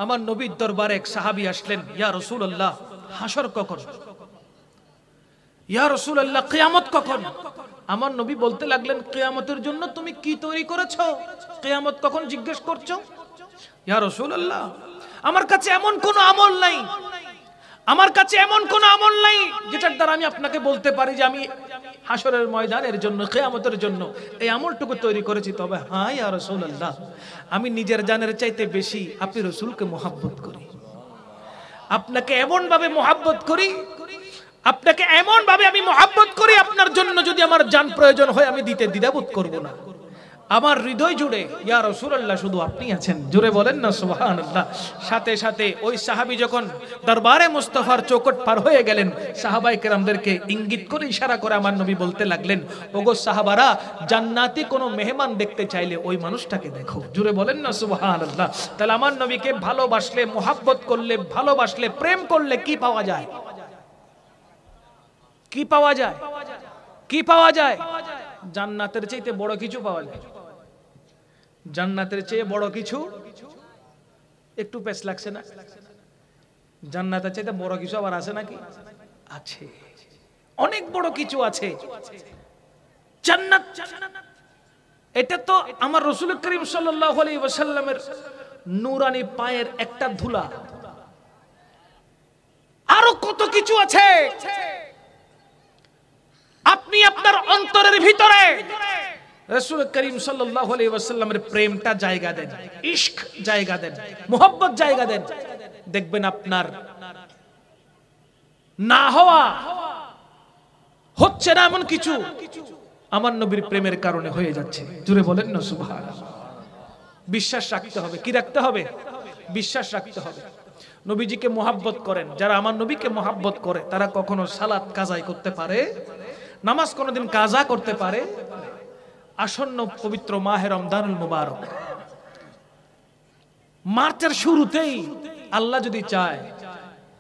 আমার নবীর দরবারে এক সাহাবী আসলেন, ইয়া রাসূলুল্লাহ হাসর কখন? ইয়া রাসূলুল্লাহ কিয়ামত কখন? আমার নবী বলতে লাগলেন, কিয়ামতের জন্য তুমি কি তৈরি করেছো? কিয়ামত কখন জিজ্ঞেস করছো? ইয়া রাসূলুল্লাহ আমার কাছে এমন কোন আমল নাই, আমার কাছে এমন কোন আমল নাই যেটার দ্বারা আমি আপনাকে বলতে পারি যে আমি হাসরের ময়দানের জন্য, কিয়ামতের জন্য এই আমলটুকু তৈরি করেছি। তবে হ্যাঁ ইয়া রাসূলুল্লাহ আমি নিজের জানের চাইতে বেশি আপনি রাসূলকে মহব্বত করি, আপনাকে এমন ভাবে মহব্বত করি, আপনাকে এমন ভাবে আমি মহব্বত করি, আপনার জন্য যদি আমার জান প্রয়োজন হয় আমি দিতে দ্বিধাবোধ করব না। আমার হৃদয় জুড়ে ইয়া রাসূলুল্লাহ শুধু আপনি আছেন, জোরে বলেন না সুবহানাল্লাহ। সাথে সাথে ওই সাহাবী যখন দরবারে মুস্তাফার চৌকট পার হয়ে গেলেন, সাহাবায়ে কেরামদেরকে ইঙ্গিত করে ইশারা করে আমার নবী বলতে লাগলেন, ওগো সাহাবারা জান্নাতি কোনো মেহমান দেখতে চাইলে ওই মানুষটাকে দেখো, জোরে বলেন না সুবহানাল্লাহ। তাহলে আমার নবীকে ভালোবাসলে, মোহাব্বত করলে, ভালোবাসলে, প্রেম করলে কি পাওয়া যায়? কি পাওয়া যায়? কি পাওয়া যায়? জান্নাতের চাইতে বড় কিছু পাওয়া যায়। জান্নাতের চেয়ে বড় কিছু, একটু পেশ লাগছে না? জান্নাতের চাইতে বড় কিছু আবার আছে নাকি? আছে, অনেক বড় কিছু আছে। জান্নাত এটা তো আমার রাসূল করিম সাল্লাল্লাহু আলাইহি ওয়াসাল্লামের নূরানি পায়ের একটা ধুলা। আরো কত কিছু আছে। আপনি আপনার অন্তরের ভিতরে রাসূল করিম সাল্লাল্লাহু আলাইহি ওয়াসাল্লামের প্রেমটা জায়গা দেন, ইশক জায়গা দেন, মোহব্বত জায়গা দেন, দেখবেন আপনার না হওয়া হচ্ছে না এমন কিছু আমার নবীর প্রেমের কারণে হয়ে যাচ্ছে। জোরে বলেন না সুবহানাল্লাহ। বিশ্বাস রাখতে হবে। কি রাখতে হবে? বিশ্বাস রাখতে হবে। নবীজিকে মোহাব্বত করেন যারা, আমার নবীকে মোহাব্বত করে তারা কখনো সালাত কাজাই করতে পারে, নামাজ কোনোদিন কাজা করতে পারে। আসন্ন পবিত্র মাহে রমজানুল মুবারক, মার্চের শুরুতেই আল্লাহ যদি চায়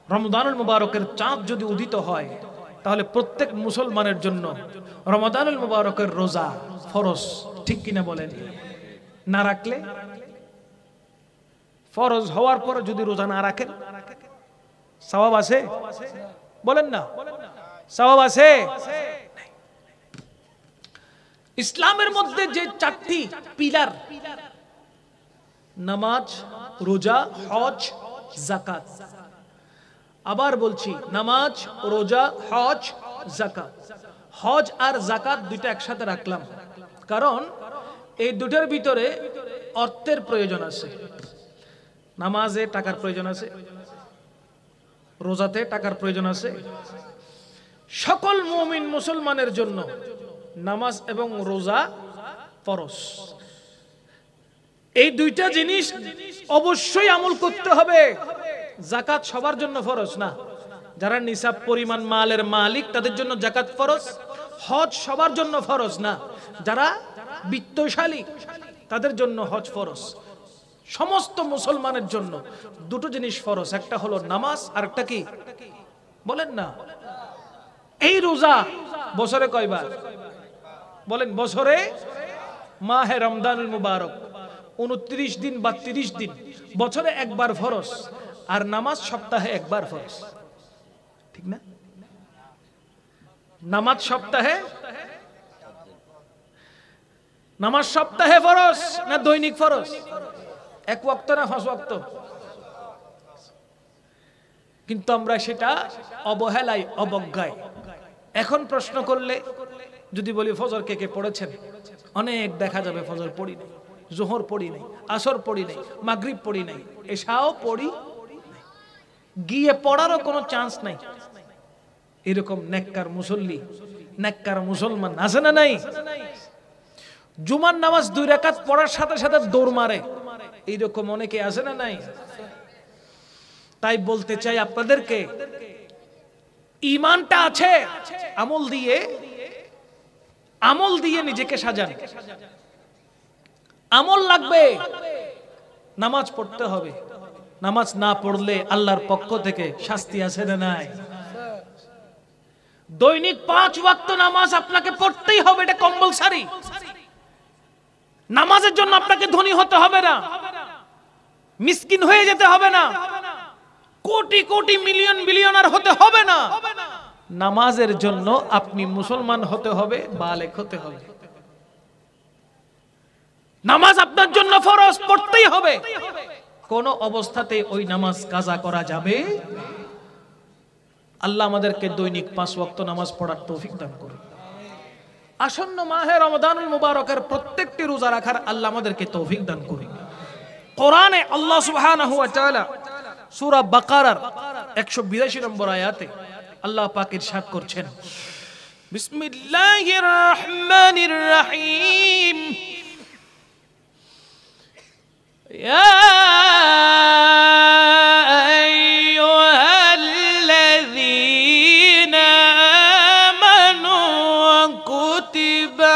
রমজানুল মুবারকের চাঁদ যদি উদিত হয়, তাহলে প্রত্যেক মুসলমানের জন্য রমজানুল মুবারকের রোজা ফরজ। ঠিক কিনা বলেন? না রাখলে, ফরজ হওয়ার পর যদি রোজা না রাখেন সওয়াব আছে? বলেন না, সওয়াব আছে? ইসলামের মধ্যে যে চারটি পিলার, নামাজ, রোজা, হজ, যাকাত। আবার বলছি, নামাজ, রোজা, হজ, যাকাত। হজ আর যাকাত দুইটা একসাথে রাখলাম কারণ এই দুটোর ভিতরে অর্থের প্রয়োজন আছে। নামাজে টাকার প্রয়োজন আছে, রোজাতে টাকার প্রয়োজন আছে। সকল মুমিন মুসলমানের জন্য নামাজ এবং রোজা ফরজ। এই দুইটা জিনিস অবশ্যই আমল করতে হবে। যাকাত সবার জন্য ফরজ না, যারা নিসাব পরিমাণ মালের মালিক তাদের জন্য যাকাত ফরজ। হজ সবার জন্য ফরজ না, যারা বিত্তশালী তাদের জন্য হজ ফরজ। সমস্ত মুসলমানের জন্য দুটো জিনিস ফরজ, একটা হলো নামাজ আর একটা কি বলেন না? এই রোজা বছরে কয়বার? বলেন বছরে। মাহে রমজানুল মুবারক 29 দিন বা 30 দিন, বছরে একবার ফরজ, আর নামাজ সপ্তাহে একবার ফরজ, ঠিক না? নামাজ সপ্তাহে ফরজ না দৈনিক ফরজ? এক ওয়াক্ত না 5 ওয়াক্ত? কিন্তু আমরা সেটা অবহেলায়, অবজ্ঞায়। এখন প্রশ্ন করলে যদি বলি ফজর কে কে পড়েছেন, অনেক দেখা যাবে ফজর পড়ি নাই, জোহর পড়ি নাই, আসর পড়ি নাই, মাগরিব পড়ি নাই, এশাও পড়ি গিয়ে পড়ারও কোনো চান্স নাই। এরকম নেককার মুসল্লি, নেককার মুসলমান আছে না নাই? জুমার নামাজ 2 রাকাত পড়ার সাথে সাথে দৌড় মারে, এইরকম অনেকে আছে না নাই? তাই বলতে চাই আপনাদেরকে, ঈমানটা আছে, আমল দিয়ে নিজেকে সাজান। আমল লাগবে, নামাজ পড়তে হবে। নামাজ না পড়লে আল্লাহর পক্ষ থেকে শাস্তি আছে না নাই? দৈনিক 5 ওয়াক্ত নামাজ আপনাকে পড়তেই হবে, এটা কম্পালসারি। নামাজের জন্য আপনাকে ধনী হতে হবে না, মিসকিন হয়ে যেতে হবে না, কোটি কোটি মিলিয়ন বিলিয়নার হতে হবে না। নামাজের জন্য আপনি মুসলমান হতে হবে, বালেগ হতে হবে। নামাজ আপনার জন্য ফরজ, পড়তেই হবে। কোন অবস্থাতে ওই নামাজ কাজা করা যাবে? আল্লাহ আমাদেরকে দৈনিক 5 ওয়াক্ত নামাজ পড়ার তৌফিক দান করুন। আসন্ন মাহে রমাদানুল মুবারকের প্রত্যেকটি রোজা রাখার আল্লাহ আমাদেরকে তৌফিক দান করুন। কোরআনে আল্লাহ সুবহানাহু ওয়া তাআলা সূরা বাকারার 182 নম্বর আয়াতে আল্লাহ পাক ইরশাদ করছেন, বিসমিল্লাহির রহমানির রহিম, ইয়া আইয়ুহাল্লাযীনা আমানু কুতিবা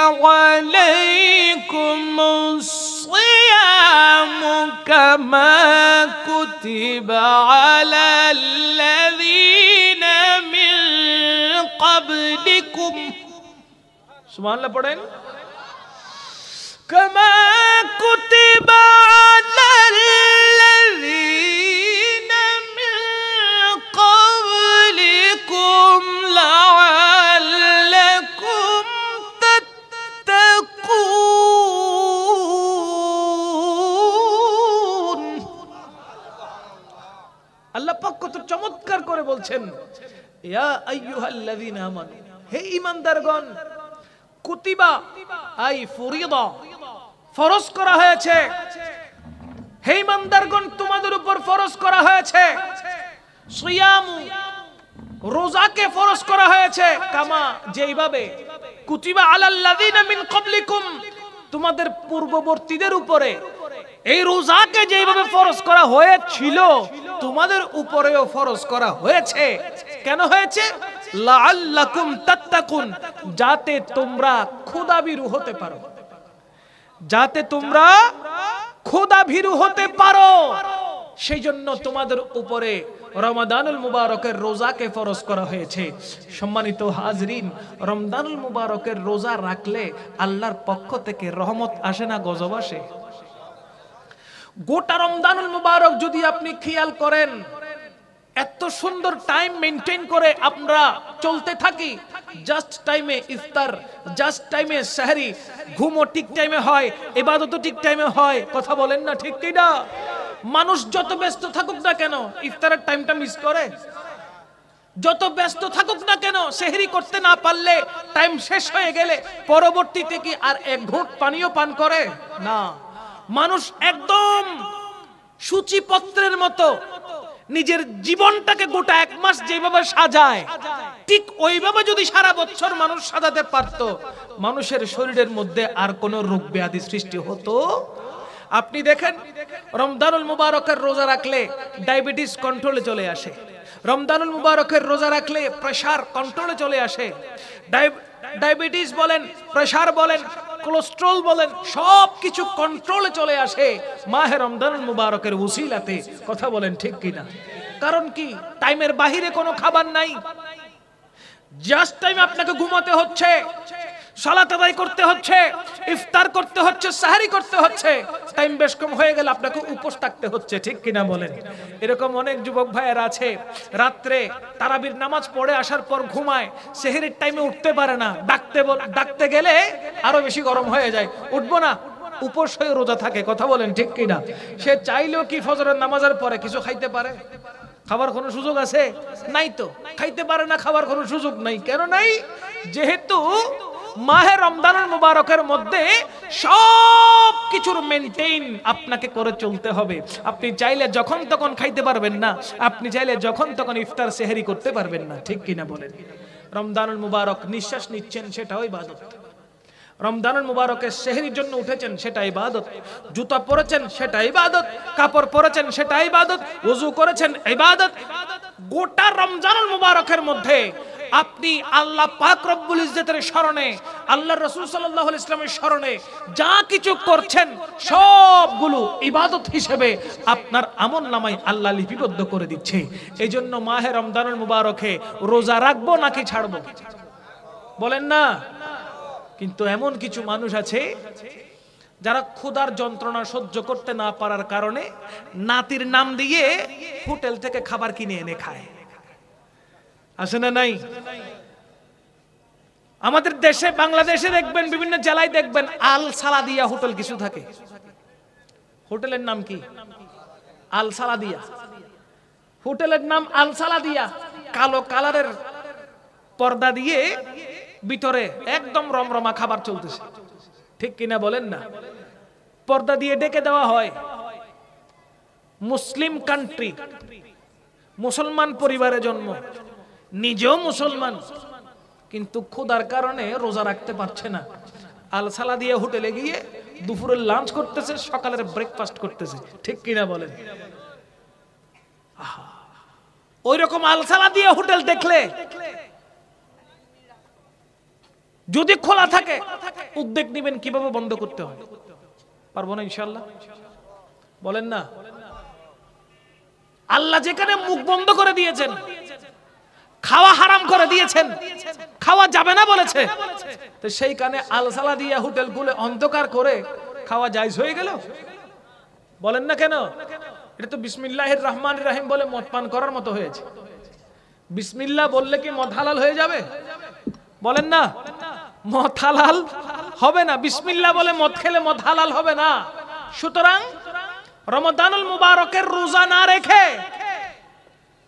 আলাইকুমুস সিয়ামু কামা কুতিবা আলাল্লাযীনা মিন ক্বাবলিকুম, সুবহানাল্লাহ পড়েন, কামা কুতিবা আলাল্লাযীনা মিন ক্বাবলিকুম লাআল্লাকুম তাত্তাকুন। আল্লাহ পাক কত চমৎকার করে বলছেন, ইয়া আইয়ুহাল্লাযীনা আমানু, হে ঈমানদারগণ, কুতিবা আই ফুরিদা, ফরজ করা হয়েছে। হে ঈমানদারগণ, তোমাদের উপর ফরজ করা হয়েছে। সিয়ামু, রোজাকে ফরজ করা হয়েছে। কামা, যেইভাবে, কুতিবা আলাল্লাযীনা মিন ক্বাবলিকুম, তোমাদের পূর্ববর্তীদের উপরে এই রোজাকে যেইভাবে ফরজ করা হয়েছিল তোমাদের উপরেও ফরজ করা হয়েছে। কেন হয়েছে? লাআল্লাকুম তাত্তাকুন, যাতে তোমরা খোদাভীরু হতে পারো, যাতে তোমরা খোদাভীরু হতে পারো। সেই জন্য তোমাদের উপরে রমাদানুল মুবারকের রোজাকে ফরজ করা হয়েছে। সম্মানিত হাজরিন, রমজানুল মুবারকের রোজা রাখলে আল্লাহর পক্ষ থেকে রহমত আসে না গজব আসে? গোটা রমজানুল মুবারক যদি আপনি খেয়াল করেন, এত সুন্দর টাইম মেইনটেইন করে আমরা চলতে থাকি, জাস্ট টাইমে ইফতার, জাস্ট টাইমে সেহরি, ঘুমও ঠিক টাইমে হয়, ইবাদতও ঠিক টাইমে হয়। কথা বলেন না ঠিক কি না? মানুষ যত ব্যস্ত থাকুক না কেন ইফতারের টাইমটা মিস করে, যত ব্যস্ত থাকুক না কেন সেহরি করতে না পারলে টাইম শেষ হয়ে গেলে পরবর্তীতে কি আর এক ঘুঁট পানিও পান করে না। মানুষ একদম সূচিপত্রের মতো নিজের জীবনটাকে গোটা 1 মাস যেভাবে সাজায়, ঠিক ওইভাবে যদি সারা বছর মানুষ সাজাতে পারত, মানুষের শরীরের মধ্যে আর কোনো রোগ ব্যাধি সৃষ্টি হতো? আপনি দেখেন, রমজানুল মুবারকের রোজা রাখলে ডায়াবেটিস কন্ট্রোলে চলে আসে, রমজানুল মুবারকের রোজা রাখলে প্রেসার কন্ট্রোলে চলে আসে। ডায়াবেটিস বলেন, প্রেসার বলেন, কোলেস্টেরল বলেন, সব কিছু কন্ট্রোলে চলে আসে মাহে রমজানুল মুবারকের উসিলাতে। কথা বলেন ঠিক কিনা? কারণ কি? টাইমের বাহিরে কোনো খাবার নাই, জাস্ট টাইম আপনাকে ঘুমাতে হচ্ছে। সালাত আদায় করতে হচ্ছে, ইফতার করতে হচ্ছে, সাহারি করতে হচ্ছে, টাইম বেশ কম হয়ে গেলে আপনাকে উপোস থাকতে হচ্ছে, ঠিক কিনা বলেন? এরকম অনেক যুবক ভাইয়েরা আছে, রাত্রে তারাবির নামাজ পড়ে আসার পর ঘুমায়, সেহরির টাইমে উঠতে পারে না, ডাকতে গেলে আরো বেশি গরম হয়ে যায়, উঠবো না, উপোস হয়ে রোজা থাকে। কথা বলেন ঠিক কিনা? সে চাইলেও কি ফজরের নামাজের পরে কিছু খাইতে পারে? খাবার কোনো সুযোগ আছে? নাই তো, খাইতে পারে না, খাবার কোনো সুযোগ নাই। কেন নাই? যেহেতু মাহে রমজানুল মুবারকের মধ্যে সব কিছুর মেইনটেইন আপনাকে করে চলতে হবে। আপনি চাইলে যখন তখন খাইতে পারবেন না, আপনি চাইলে যখন তখন ইফতার সেহরি করতে পারবেন না, ঠিক কিনা বলেন? রমজানুল মুবারক নিঃশ্বাস নিচ্ছেন, সেটাও ইবাদত। রমজানুল মুবারকের সেহরির জন্য উঠেছেন, সেটা ইবাদত। জুতা পরেছেন, সেটা ইবাদত। কাপড় পরেছেন, সেটা ইবাদত। ওযু করেছেন, ইবাদত। গোটা রমজানুল মুবারকের মধ্যে আপনি আল্লাহ পাক রব্বুল ইজ্জতের শরণে, আল্লাহর রাসূল সাল্লাল্লাহু আলাইহি ওয়াসাল্লামের শরণে যা কিছু করছেন সবগুলো ইবাদত হিসেবে আপনার আমলনামায় আল্লাহ লিপিবদ্ধ করে দিচ্ছে। এইজন্য মাহে রমজানুল মুবারকে রোজা রাখবো নাকি ছাড়বো? বলেন না? কিন্তু এমন কিছু মানুষ আছে যারা ক্ষুধার যন্ত্রণা সহ্য করতে না পারার কারণে নাতির নাম দিয়ে হোটেল থেকে খাবার কিনে এনে খায়। আছে না নাই? আমাদের দেশে, বাংলাদেশে দেখবেন, বিভিন্ন জেলায় দেখবেন আল সালাদিয়া হোটেল কিছু থাকে। হোটেলের নাম কি? আল সালাদিয়া। হোটেলের নাম আল সালাদিয়া। কালো কালারের পর্দা দিয়ে ভিতরে একদম রমরমা খাবার চলতেছে, ঠিক কিনা বলেন না? পর্দা দিয়ে ডেকে দেওয়া হয়। মুসলিম কান্ট্রি, মুসলমান পরিবারে জন্ম, নিজেও মুসলমান, কিন্তু ক্ষুধার কারণে রোজা রাখতে পারছে না। আল সালাদিয়া হোটেলে গিয়ে দুপুরের লাঞ্চ করতেছে, সকালের ব্রেকফাস্ট করতেছে, ঠিক কিনা বলেন? ওই রকম আল সালাদিয়া হোটেল দেখলে যদি খোলা থাকে উদ্যোগ নেবেন কিভাবে বন্ধ করতে হয়। পারবো না ইনশাআল্লাহ? বলেন না? আল্লাহ যেখানে মুখ বন্ধ করে দিয়েছেন, খাওয়া হারাম করে দিয়েছেন, খাওয়া যাবে না বলেছে, তো সেইখানে আল সালাদিয়া হোটেল খুলে অন্ধকার করে খাওয়া জায়েজ হয়ে গেল? বলেন না কেন? এটা তো বিসমিল্লাহির রহমানির রহিম বলে মদ পান করার মতো হয়েছে। বিসমিল্লাহ বললে কি মদ হালাল হয়ে যাবে? বলেন না? মদ হালাল হবে না। বিসমিল্লাহ বলে মদ খেলে মদ হালাল হবে না। সুতরাং রমাদানুল মুবারকের রোজা না রেখে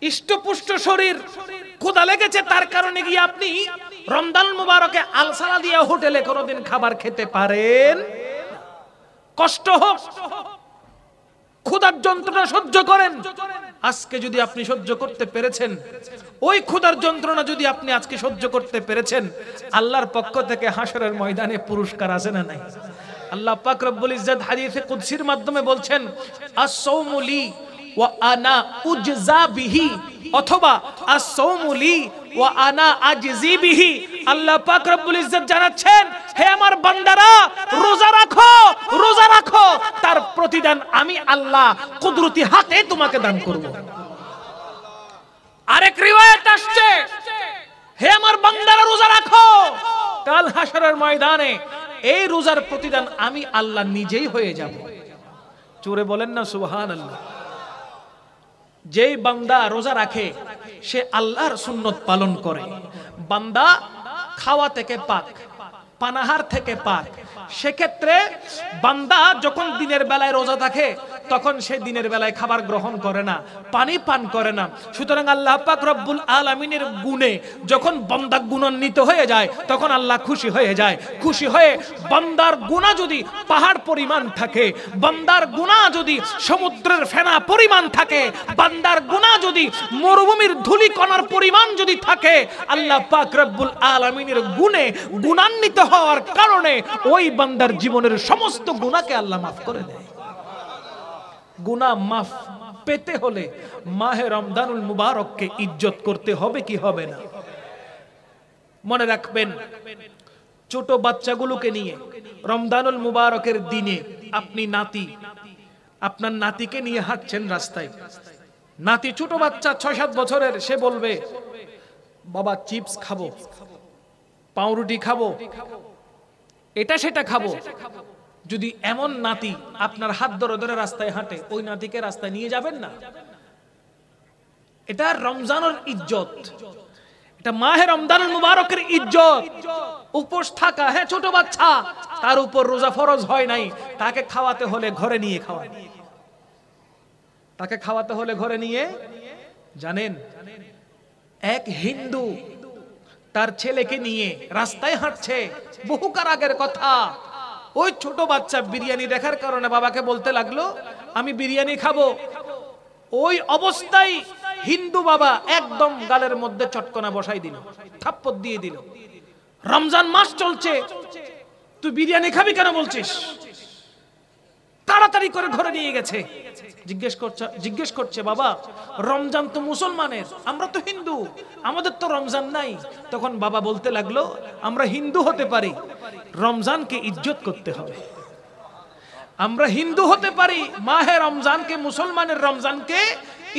ইষ্টপুষ্ট শরীর, ক্ষুধা লেগেছে, তার কারণে গিয়ে আপনি রমজানুল মুবারকে আল সালাদিয়া হোটেলে কোনোদিন খাবার খেতে পারেন? কষ্ট হোক, ক্ষুধার যন্ত্রণা সহ্য করেন। আজকে যদি আপনি সহ্য করতে পেরেছেন, ওই ক্ষুধার যন্ত্রণা যদি আপনি আজকে সহ্য করতে পেরেছেন, আল্লাহর পক্ষ থেকে হাসরের ময়দানে পুরস্কার আছে না নাই? আল্লাহ পাক রব্বুল ইজ্জত হাদিসে কুদসির মাধ্যমে বলছেন, আস-সাওমু লি ওয়া আনা উজজা বিহি, অথবা আস-সাওমু লি ওয়া আনা আজজি বিহি। আল্লাহ পাক রব্বুল ইজ্জত জানাচ্ছেন, হে আমার বান্দারা, রোজা রাখো, রোজা রাখো, তার প্রতিদান আমি আল্লাহ কুদরতি হাতে তোমাকে দান করব। আরেক রিওয়ায়াত আসছে, হে আমার বান্দারা রোজা রাখো, কাল হাসরের ময়দানে এই রোজার প্রতিদান আমি আল্লাহ নিজেই হয়ে যাব। জোরে বলেন না সুবহানাল্লাহ। যেই বান্দা রোজা রাখে সে আল্লাহর সুন্নত পালন করে। বান্দা খাওয়া থেকে পাক, পানাহার থেকে পাক। সেক্ষেত্রে বান্দা যখন দিনের বেলায় রোজা থাকে তখন সে দিনের বেলায় খাবার গ্রহণ করে না, পানি পান করে না। সুতরাং আল্লাহ পাক রব্বুল আলামিনের গুণে যখন বান্দা গুণান্বিত হয়ে যায় তখন আল্লাহ খুশি হয়ে যায়। খুশি হয়ে বান্দার গুনাহ যদি পাহাড় পরিমাণ থাকে, বান্দার গুনাহ যদি সমুদ্রের ফেনা পরিমাণ থাকে, বান্দার গুনাহ যদি মরুভূমির ধুলি কণার পরিমাণ যদি থাকে, আল্লাহ পাক রব্বুল আলামিনের গুণে গুণান্বিত হওয়ার কারণে ওই বান্দার জীবনের সমস্ত গুনাহকে আল্লাহ মাফ করে দেয়। গুনাহ মাফ পেতে হলে মাহে রমজানুল মুবারককে ইজ্জত করতে হবে কি হবে না? মনে রাখবেন, ছোট বাচ্চাগুলোকে নিয়ে রমজানুল মুবারকের দিনে আপনি আপনার নাতিকে নিয়ে হাঁটছেন রাস্তায়, নাতি ছোট বাচ্চা 6-7 বছরের, সে বলবে বাবা চিপস খাবো, পাউরুটি খাবো, এটা সেটা খাবো। যদি এমন নাতি আপনার হাত ধরে ধরে রাস্তায় হাঁটে, ওই নাতিকে রাস্তায় নিয়ে যাবেন না। এটা রমজানের ইজ্জত, এটা মাহে রমজানুল মুবারকের ইজ্জত। উপোস থাকা, হ্যাঁ ছোট বাচ্চা, তার উপর রোজা ফরজ হয় নাই, তাকে খাওয়াতে হলে ঘরে নিয়ে খাওয়ান। তাকে খাওয়াতে হলে ঘরে নিয়ে। জানেন, এক হিন্দু তার ছেলেকে নিয়ে রাস্তায় হাঁটছে, বহু কারাগের কথা। ওই ছোট বাচ্চা বিরিয়ানি দেখার কারণে বাবাকে বলতে লাগলো আমি বিরিয়ানি খাবো। ওই অবস্থায় হিন্দু বাবা একদম গালের মধ্যে চটকনা বসাই দিল, থাপ্পড় দিয়ে দিল। রমজান মাস চলছে, তুই বিরিয়ানি খাবি কেন বলছিস? তাড়াতাড়ি করে ঘরে নিয়ে গেছে। জিজ্ঞেস করছে বাবা, রমজান তো মুসলমানের, আমরা তো হিন্দু, আমাদের তো রমজান নাই। তখন বাবা বলতে লাগলো আমরা হিন্দু হতে পারি, রমজানকে ইজ্জত করতে হবে। আমরা হিন্দু হতে পারি, মাহে রমজানকে, মুসলমানের রমজানকে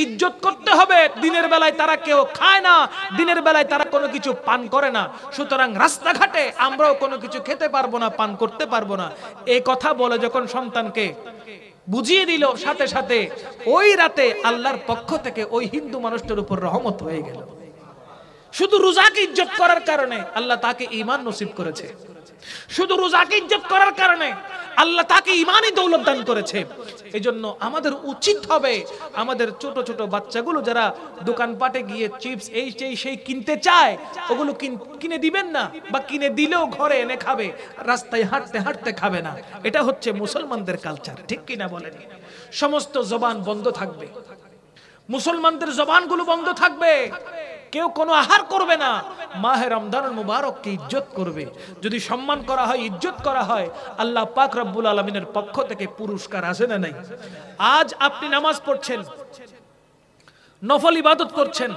ইজ্জত করতে হবে। দিনের বেলায় তারা কেউ খায় না, দিনের বেলায় তারা কোনো কিছু পান করে না, সুতরাং রাস্তাঘাটে আমরাও কোনো কিছু খেতে পারবো না, পান করতে পারবো না। এই কথা বলে যখন সন্তানকে বুঝিয়ে দিল, সাথে সাথে ওই রাতে আল্লাহর পক্ষ থেকে ওই হিন্দু মানুষটার উপর রহমত হয়ে গেল। শুধু রোজাকে ইজ্জত করার কারণে আল্লাহ তাকে ঈমান নসিব করেছে। শুধু রোজাকে ইজ্জত করার কারণে আল্লাহ তাকে ঈমানি দৌলত দান করেছে। এজন্য আমাদের উচিত হবে, আমাদের ছোট ছোট বাচ্চাগুলো যারা দোকানপাটে গিয়ে চিপস এই সেই কিনতে চায়, ওগুলো কিনে দিবেন না, বা কিনে দিলেও ঘরে এনে খাবে, রাস্তায় হাঁটতে হাঁটতে খাবে না। এটা হচ্ছে মুসলমানদের কালচার, ঠিক কিনা বলেন? সমস্ত জবান বন্ধ থাকবে, মুসলমানদের জবানগুলো বন্ধ থাকবে, কেউ কোনো আহার করবে না, মাহে রমজানুল মুবারককে ইজ্জত করবে। যদি সম্মান করা হয়, ইজ্জত করা হয়, আল্লাহ পাক রব্বুল আলামিনের পক্ষ থেকে পুরস্কার আসে না নাই? আজ আপনি নামাজ পড়ছেন, নফল ইবাদত করছেন,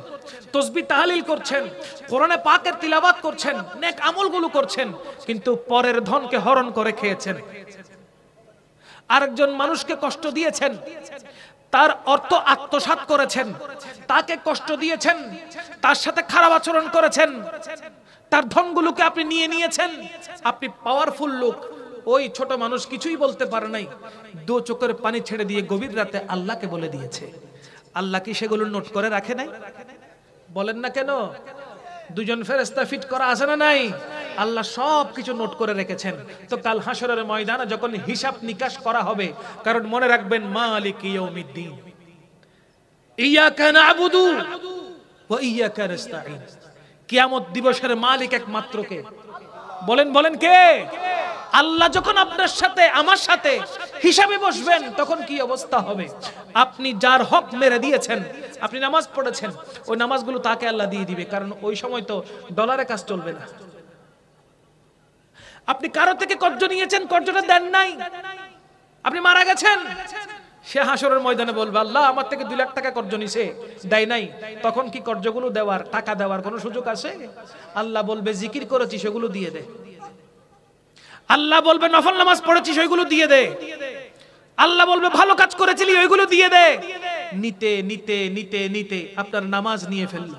তাসবিহ তাহলিল করছেন, কোরআনে পাকের তিলাওয়াত করছেন, নেক আমলগুলো করছেন, কিন্তু পরের ধনকে হরণ করে খেয়েছেন, আরেকজন মানুষকে কষ্ট দিয়েছেন, তার অর্থ আত্মসাৎ করেছেন, তাকে কষ্ট দিয়েছেন, তার সাথে খারাপ আচরণ করেছেন, তার ধনগুলোকে আপনি নিয়ে নিয়েছেন। আপনি পাওয়ারফুল লোক, ওই ছোট মানুষ কিছুই বলতে পারে নাই, দু চোখের পানি ছেড়ে দিয়ে গভীর রাতে আল্লাহকে বলে দিয়েছে। আল্লাহ কি সেগুলো নোট করে রাখে নাই? বলেন না কেন? দুজন ফেরেশতা ফিট করা আছে না নাই? আল্লাহ সব কিছু নোট করে রেখেছেন। তো কাল হাসরের ময়দানে যখন হিসাব নিকাশ করা হবে, কারণ মনে রাখবেন মালিক ইয়াউমিদ্দিন, ইয়াকা না'বুদু ওয়া ইয়াকা নাস্তাঈন, কিয়ামত দিবসের মালিক একমাত্র কে? বলেন কে? আল্লাহ যখন আপনার সাথে আমার সাথে হিসাবে বসবেন, তখন কি অবস্থা হবে? আপনি যার হক মেরে দিয়েছেন, আপনি নামাজ পড়েছেন, ওই নামাজগুলো তাকে আল্লাহ দিয়ে দিবে, কারণ ওই সময় তো ডলারে কাজ চলবে না। আপনি কারো থেকে কর্জ নিয়েছেন, কর্জটা দেন নাই, আপনি মারা গেছেন, সে হাসরের ময়দানে বলবে আল্লাহ আমার থেকে 2 লাখ টাকা কর্জ নিছে, দেয় নাই। তখন কি কর্জগুলো দেওয়ার, টাকা দেওয়ার কোনো সুযোগ আছে? আল্লাহ বলবে জিকির করেছি সেগুলো দিয়ে দে। আল্লাহ বলবে নফল নামাজ পড়েছি সেগুলো দিয়ে দে। আল্লাহ বলবে ভালো কাজ করেছিলি ওইগুলো দিয়ে দে। নিতে নিতে নিতে নিতে আপনার নামাজ নিয়ে ফেললো,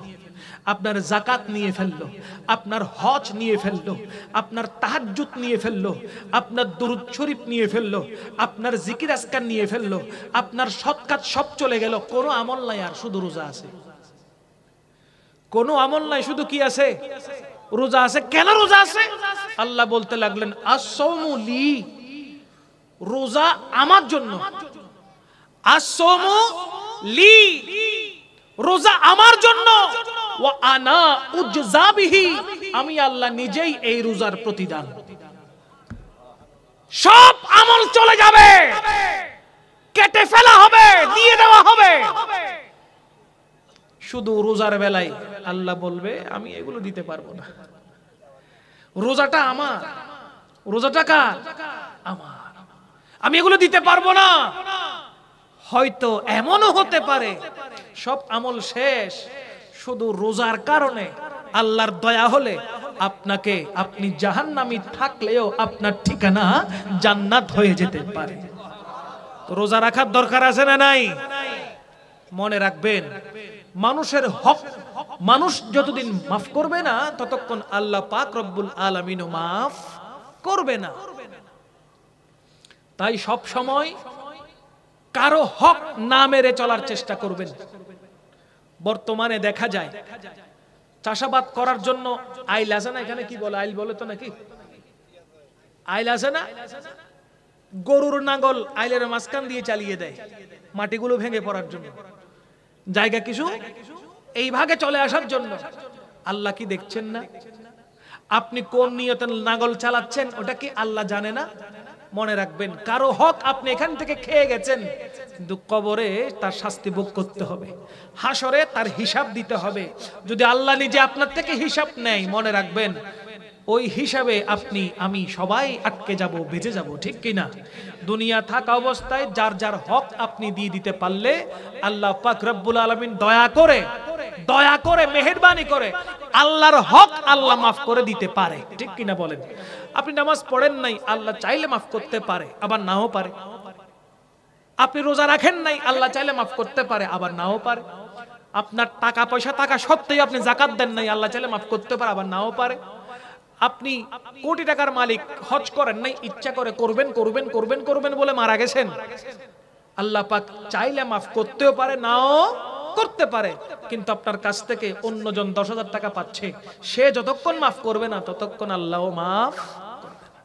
আপনার যাকাত নিয়ে ফেললো, আপনার হজ নিয়ে ফেললো, আপনার তাহাজ্জুদ নিয়ে ফেললো, আপনার দুরূদ শরীফ নিয়ে ফেললো, আপনার জিকির আজকার নিয়ে ফেললো, আপনার সৎ কাজ সব চলে গেল। কোনো আমল নাই, আর শুধু রোজা আছে। কোনো আমল নাই, শুধু কি আছে? রোজা আছে। কেন রোজা আছে? আল্লাহ বলতে লাগলেন আস-সাওমু লি, রোজা আমার জন্য। আস-সাওমু লি, রোজা আমার জন্য। ওয়া আনা উজজা বিহি, আমি আল্লাহ নিজেই এই রোজার প্রতিদান। সব আমল চলে যাবে, কেটে ফেলা হবে, দিয়ে দেওয়া হবে। শুধু রোজার বেলায় আল্লাহ বলবে আমি এগুলো দিতে পারবো না। রোজাটা আমার, রোজাটা কার? আমার, আমি এগুলো দিতে পারবো না। হয়তো এমনও হতে পারে সব আমল শেষ, শুধু রোজার কারণে আল্লাহর দয়া হলে আপনাকে, আপনি জাহান্নামী থাকলেও আপনার ঠিকানা জান্নাত হয়ে যেতে পারে। তো রোজা রাখার দরকার আছে না নাই? মনে রাখবেন, মানুষের হক মানুষ যতদিন মাফ করবে না, ততক্ষণ আল্লাহ পাক রব্বুল আলামিনও মাফ করবে না। তাই সব সময় কারো হক না মেরে চলার চেষ্টা করবেন। বর্তমানে দেখা যায় চাষাবাদ করার জন্য আইল আছে না, এখানে কি বলে, আইল বলে তো নাকি, আইল আছে না, গরুর নাঙ্গল আইলের মাঝখান দিয়ে চালিয়ে দেয় মাটিগুলো ভেঙে পড়ার জন্য, জায়গা কিছু এই ভাগে চলে আসার জন্য। আল্লাহ কি দেখছেন না? আপনি কোন নিয়তে নাঙ্গল চালাচ্ছেন ওটা কি আল্লাহ জানে না? মনে রাখবেন, কারো হক আপনি এখান থেকে খেয়ে গেছেন, কিন্তু কবরে তার শাস্তি ভোগ করতে হবে, হাসরে তার হিসাব দিতে হবে। যদি আল্লাহ নিজে আপনার থেকে হিসাব নেয়, মনে রাখবেন ওই হিসাবে আপনি আমি সবাই আটকে যাব, বেঁচে যাব, ঠিক কিনা? দুনিয়া থাকা অবস্থায় যার যার হক আপনি দিয়ে দিতে পারলে আল্লাহ পাক রব্বুল আলামিন দয়া করে মেহেরবানি করে আল্লাহর হক আল্লাহ মাফ করে দিতে পারে, ঠিক কিনা বলেন? আপনি নামাজ পড়েন নাই, আল্লাহ চাইলে মাফ করতে পারে, আবার নাও পারে। আপনি রোজা রাখেন নাই, আল্লাহ চাইলে মাফ করতে পারে, আবার নাও পারে। আপনার টাকা পয়সা থাকা সত্ত্বেও আপনি যাকাত দেন নাই, আল্লাহ চাইলে মাফ করতে পারে, আবার নাও পারে। আপনি কোটি টাকার মালিক, হজ করেন নাই, ইচ্ছা করে করবেন বলে মারা গেছেন, আল্লাহ পাক চাইলে মাফ করতেও পারে, নাও করতে পারে। কিন্তু আপনার কাছ থেকে অন্যজন 10,000 টাকা পাচ্ছে, সে যতক্ষণ মাফ করবে না ততক্ষণ আল্লাহও মাফ করবে না।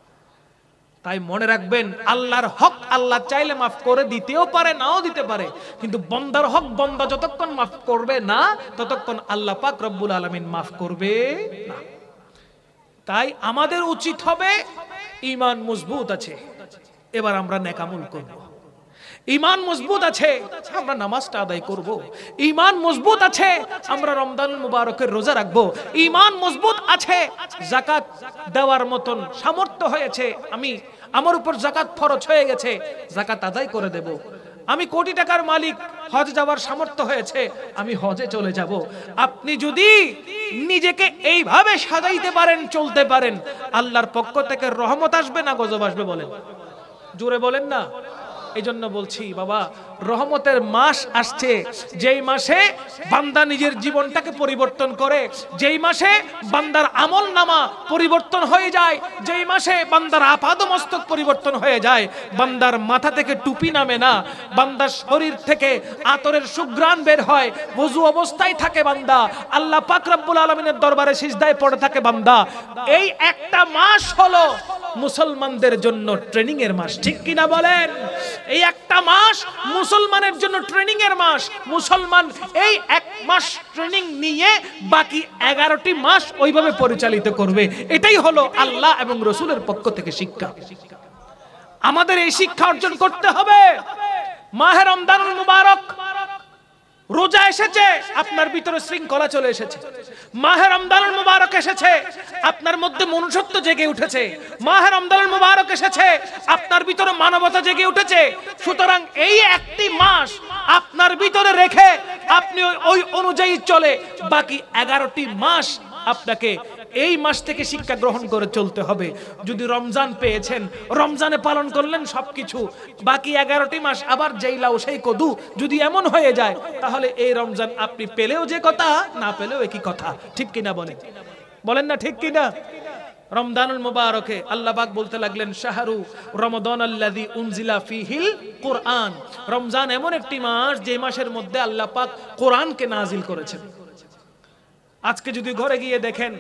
তাই মনে রাখবেন, আল্লাহর হক আল্লাহ চাইলে মাফ করে দিতেও পারে, নাও দিতে পারে, কিন্তু বান্দার হক বান্দা যতক্ষণ মাফ করবে না ততক্ষণ আল্লাহ পাক রব্বুল আলামিন মাফ করবে না। তাই আমাদের উচিত হবে, ঈমান মজবুত আছে, এবার আমরা নেক আমল করব। ঈমান মজবুত আছে, আমরা নামাজটা আদায় করব। ঈমান মজবুত আছে, আমরা রমজানুল মুবারকের রোজা রাখব। ঈমান মজবুত আছে, যাকাত দেওয়ার মতন সামর্থ্য হয়েছে, আমার উপর যাকাত ফরজ হয়ে গেছে, যাকাত আদায় করে দেব। আমি কোটি টাকার মালিক, হজ যাওয়ার সামর্থ্য হয়েছে, আমি হজে চলে যাব। আপনি যদি নিজেকে এইভাবে সাজাইতে পারেন, চলতে পারেন, আল্লাহর পক্ষ থেকে রহমত আসবে না গজব আসবে? বলেন, জোরে বলেন না। এই জন্য বলছি বাবা, রহমতের মাস আসছে, যেই মাসে বান্দা নিজের জীবনটাকে পরিবর্তন করে, যেই মাসে বান্দার আমল নামা পরিবর্তন হয়ে যায়, যেই মাসে বান্দার আপাদমস্তক পরিবর্তন হয়ে যায়, বান্দার মাথা থেকে টুপি নামে না, বান্দার শরীর থেকে আতরের সুঘ্রাণ বের হয়, ওযু অবস্থায় থাকে বান্দা, আল্লাহ পাক রব্বুল আলামিনের দরবারে সিজদায় পড়ে থাকে বান্দা। এই একটা মাস হলো মুসলমানদের জন্য ট্রেনিং এর মাস, ঠিক কিনা বলেন? এই একটা মাস মুসলমানের জন্য ট্রেনিং এর মাস। মুসলমান এই এক মাস ট্রেনিং নিয়ে বাকি 11টি মাস ওইভাবে পরিচালিত করবে। এটাই হলো আল্লাহ এবং রাসূলের পক্ষ থেকে শিক্ষা। আমাদের এই শিক্ষা অর্জন করতে হবে। মাহে রমজানুল মুবারক, রোজা এসেছে, আপনার ভিতরে শৃঙ্খলা চলে এসেছে। মাহে রমজানুল মুবারক এসেছে, আপনার মধ্যে মনুষ্যত্ব জেগে উঠেছে। মাহে রমজানুল মুবারক এসেছে, আপনার ভিতরে মানবতা জেগে উঠেছে। সুতরাং এই একটি মাস আপনার ভিতরে রেখে আপনি ওই অনুযায়ী চলে বাকি 11টি মাস আপনাকে এই মাস থেকে শিক্ষা গ্রহণ করে চলতে হবে। যদি রমজান পেয়েছেন, রমজানে পালন করলেন সবকিছু, বাকি 11টি মাস আবার যেই লাউ সেই কদু, যদি এমন হয়ে যায় তাহলে এই রমজান আপনি পেলেও যে কথা, না পেলেও একই কথা, ঠিক কিনা বলেন না, ঠিক কিনা? রমজানুল মুবারকে আল্লাহ পাক বলতে লাগলেন, শাহরু রমাদানাল্লাযী উনজিলা ফীহিল কুরআন। রমজান এমন একটি মাস যে মাসের মধ্যে আল্লাহ পাক কোরআনকে নাজিল করেছেন। আজকে যদি ঘরে গিয়ে দেখেন,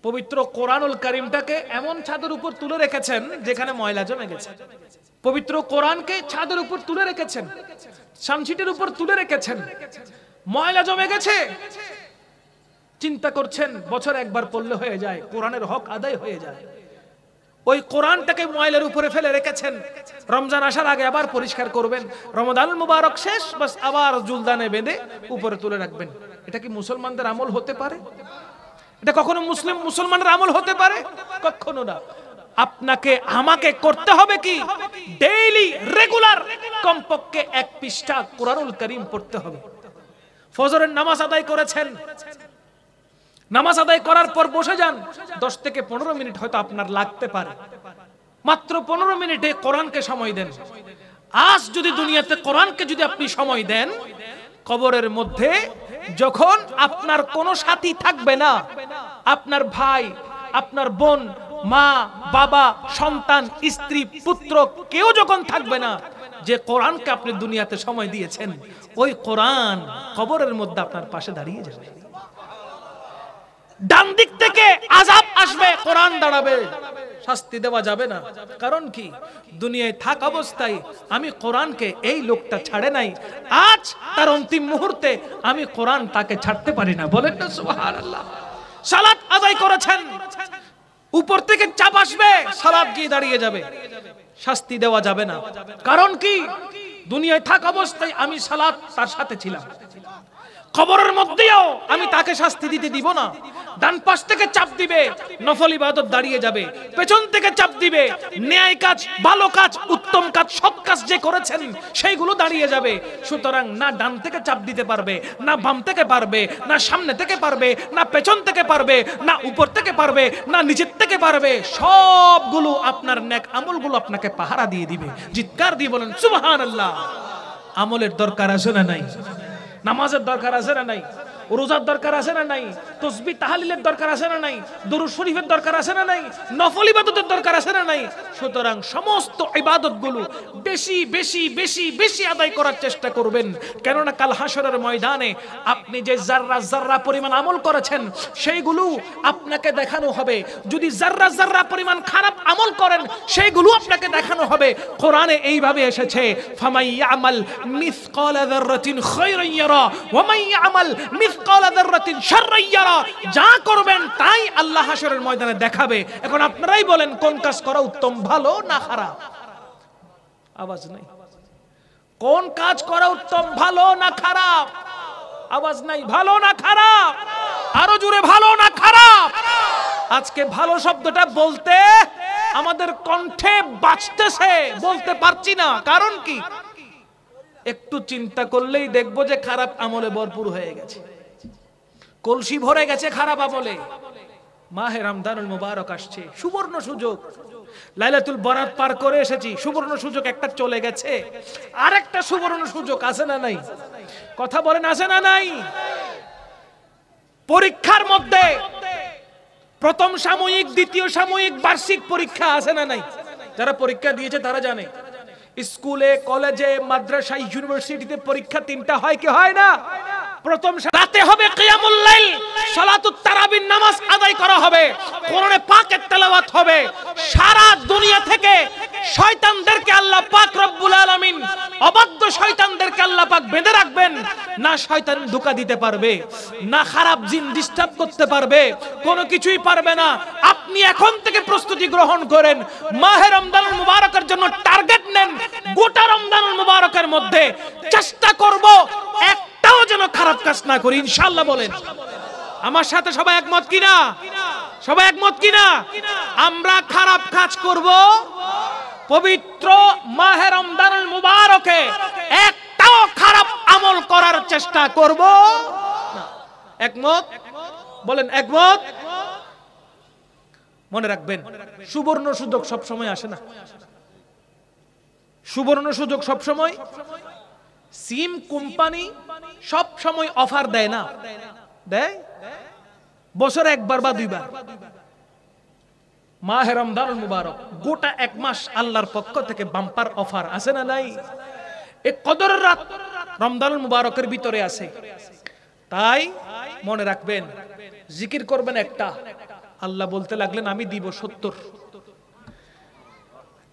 পবিত্র কোরআনুল কারীমটাকে এমন ছাদের উপর তুলে রেখেছেন যেখানে ময়লা জমে গেছে। পবিত্র কোরআনকে ছাদের উপর তুলে রেখেছেন, সানশিটের উপর তুলে রেখেছেন, ময়লা জমে গেছে। চিন্তা করছেন, বছর একবার পড়লে হয়ে যায়, কোরআনের হক আদায় হয়ে যায়। ওই কোরআনটাকে ময়লার উপরে ফেলে রেখেছেন, রমজান আসার আগে আবার পরিষ্কার করবেন, রমাদানুল মুবারক শেষ, বাস আবার জুলদানে বেঁধে উপরে তুলে রাখবেন। এটা কি মুসলমানদের আমল হতে পারে? এটা কখনো মুসলমানের আমল হতে পারে? কখনো না। আপনাকে আমাকে করতে হবে কি, ডেইলি রেগুলার কমপক্ষে 1 পৃষ্ঠা কোরআনুল কারীম পড়তে হবে। ফজরের নামাজ আদায় করেছেন, নামাজ আদায় করার পর বসে যান, 10 থেকে 15 মিনিট হয়তো আপনার লাগতে পারে। মাত্র 15 মিনিটে কোরআনকে সময় দেন। আজ যদি দুনিয়াতে কোরআনকে যদি আপনি সময় দেন, কবরের মধ্যে যখন আপনার কোনো সাথী থাকবে না, আপনার ভাই, আপনার বোন, মা, বাবা, সন্তান, স্ত্রী, পুত্র কেউ যখন থাকবে না, যে কোরআনকে আপনি দুনিয়াতে সময় দিয়েছেন, ওই কোরআন কবরের মধ্যে আপনার পাশে দাঁড়িয়ে যাবে। ডান দিক থেকে আযাব আসবে, কোরআন দাঁড়াবে, শাস্তি দেওয়া যাবে না। কারণ কি? দুনিয়ায় থাক অবস্থায় আমি কোরআনকে, এই লোকটা ছাড়ে নাই, আজ তার অন্তিম মুহূর্তে আমি কোরআন তাকে ছাড়তে পারি না। বলেন না সুবহানাল্লাহ। সালাত আদায় করেছেন, উপর থেকে চাপ আসবে, সালাত গিয়ে দাঁড়িয়ে যাবে, শাস্তি দেওয়া যাবে না। কারণ কি? দুনিয়ায় থাক অবস্থায় আমি সালাত তার সাথে ছিলাম, কবরের মধ্যেও আমি তাকে শাস্তি দিতে দিব না। ডান পাশ থেকে চাপ দিবে, নফল ইবাদত দাঁড়িয়ে যাবে, পেছন থেকে চাপ দিবে, ন্যায় কাজ, ভালো কাজ, উত্তম কাজ, সৎ কাজ যে করেছেন সেইগুলো দাঁড়িয়ে যাবে। সুতরাং না ডান থেকে চাপ দিতে পারবে, না বাম থেকে পারবে, না সামনে থেকে পারবে, না পেছন থেকে পারবে, না উপর থেকে পারবে, না নিচের থেকে পারবে। সবগুলো আপনার নেক আমলগুলো আপনাকে পাহারা দিয়ে দিবে। চিৎকার দিয়ে বলেন সুবহানাল্লাহ। আমলের দরকার আছে না নাই? নামাজের দরকার আছে না নাই? রোজার দরকার আছে না নাই? তাসবিহ তাহলিলের দরকার আছে না নাই? দরুদ শরীফের দরকার আছে না নাই? নফল ইবাদতের দরকার আছে না নাই? সুতরাং সমস্ত ইবাদতগুলো বেশি বেশি বেশি বেশি আদায় করার চেষ্টা করবেন। কেননা কাল হাশরের ময়দানে আপনি যে যাররা যাররা পরিমাণ আমল করেছেন সেইগুলো আপনাকে দেখানো হবে। যদি যাররা যাররা পরিমাণ খারাপ আমল করেন সেইগুলো আপনাকে দেখানো হবে। কোরআনে এইভাবে এসেছে, ফামাই ইয়ামাল মিসকালা যাররাতিন খায়রান ইয়ারা ওয়া মান ইয়ামাল মিসকালা যাররাতিন শাররান ইয়ারা। যা করবেন তাই আল্লাহ হাশরের ময়দানে দেখাবে। এখন আপনারাই বলেন কোন কাজ করা উত্তম, ভালো না খারাপ? আওয়াজ নাই। কোন কাজ করা উত্তম, ভালো না খারাপ? আওয়াজ নাই। ভালো না খারাপ? আরো জোরে, ভালো না খারাপ? আজকে ভালো শব্দটা বলতে আমাদের কণ্ঠে বাজতেছে, বলতে পারছি না। কারণ কি? একটু চিন্তা করলেই দেখবো যে খারাপ আমলে ভরপুর হয়ে গেছে, কলসি ভরে গেছে খারাপ আমলে। মাহে রমজানুল মুবারক আসছে, সুবর্ণ সুযোগ। লাইলাতুল বরাত পার করে এসেছি, সুবর্ণ সুযোগ একটা চলে গেছে, আরেকটা সুবর্ণ সুযোগ আছে না নাই? কথা বলেন, আছে না নাই? পরীক্ষার মধ্যে প্রথম সাময়িক, দ্বিতীয় সাময়িক, বার্ষিক পরীক্ষা আছে না নাই? যারা পরীক্ষা দিয়েছে তারা জানে। স্কুলে, কলেজে, মাদ্রাসায়, ইউনিভার্সিটিতে পরীক্ষা তিনটা হয় কি হয় না? প্রথম রাতে হবে কিয়ামুল লাইল, সালাতুত তারাবির নামাজ আদায় করা হবে, কোরআনে পাকের তেলাওয়াত হবে। সারা দুনিয়া থেকে শয়তানদেরকে আল্লাহ পাক রব্বুল আলামিন, অবাধ্য শয়তানদেরকে আল্লাহ পাক বেঁধে রাখবেন। না শয়তান ধোঁকা দিতে পারবে, না খারাপ জিন ডিস্টার্ব করতে পারবে, কোনো কিছুই পারবে না। আপনি এখন থেকে প্রস্তুতি গ্রহণ করেন, মাহে রমজানুল মুবারকের জন্য টার্গেট নেন। গোটা রমজানুল মুবারকের মধ্যে চেষ্টা করব একটাও যেন খারাপ কাজ না করি, ইনশাআল্লাহ। বলেন আমার সাথে সবাই একমত কিনা? সবাই একমত কিনা? আমরা খারাপ কাজ করব পবিত্র মাহে রমজানুল মুবারকে, একটাও খারাপ আমল করার চেষ্টা করব না। একমত? বলেন একমত? মনে রাখবেন, সুবর্ণ সুযোগ সব সময় আসে না। সুবর্ণ সুযোগ সব সময়, সিম কোম্পানি সব সময় অফার দেয় না, দেয় বছরে একবার বা দুইবার। মাহে রমজানুল মুবারক গোটা এক মাস আল্লাহর পক্ষ থেকে বাম্পার অফার আছে না নাই? এই কদরের রাত রমজানুল মুবারকের ভিতরে আছে। তাই মনে রাখবেন, জিকির করবেন একটা, আল্লাহ বলতে লাগলেন আমি দিব 70।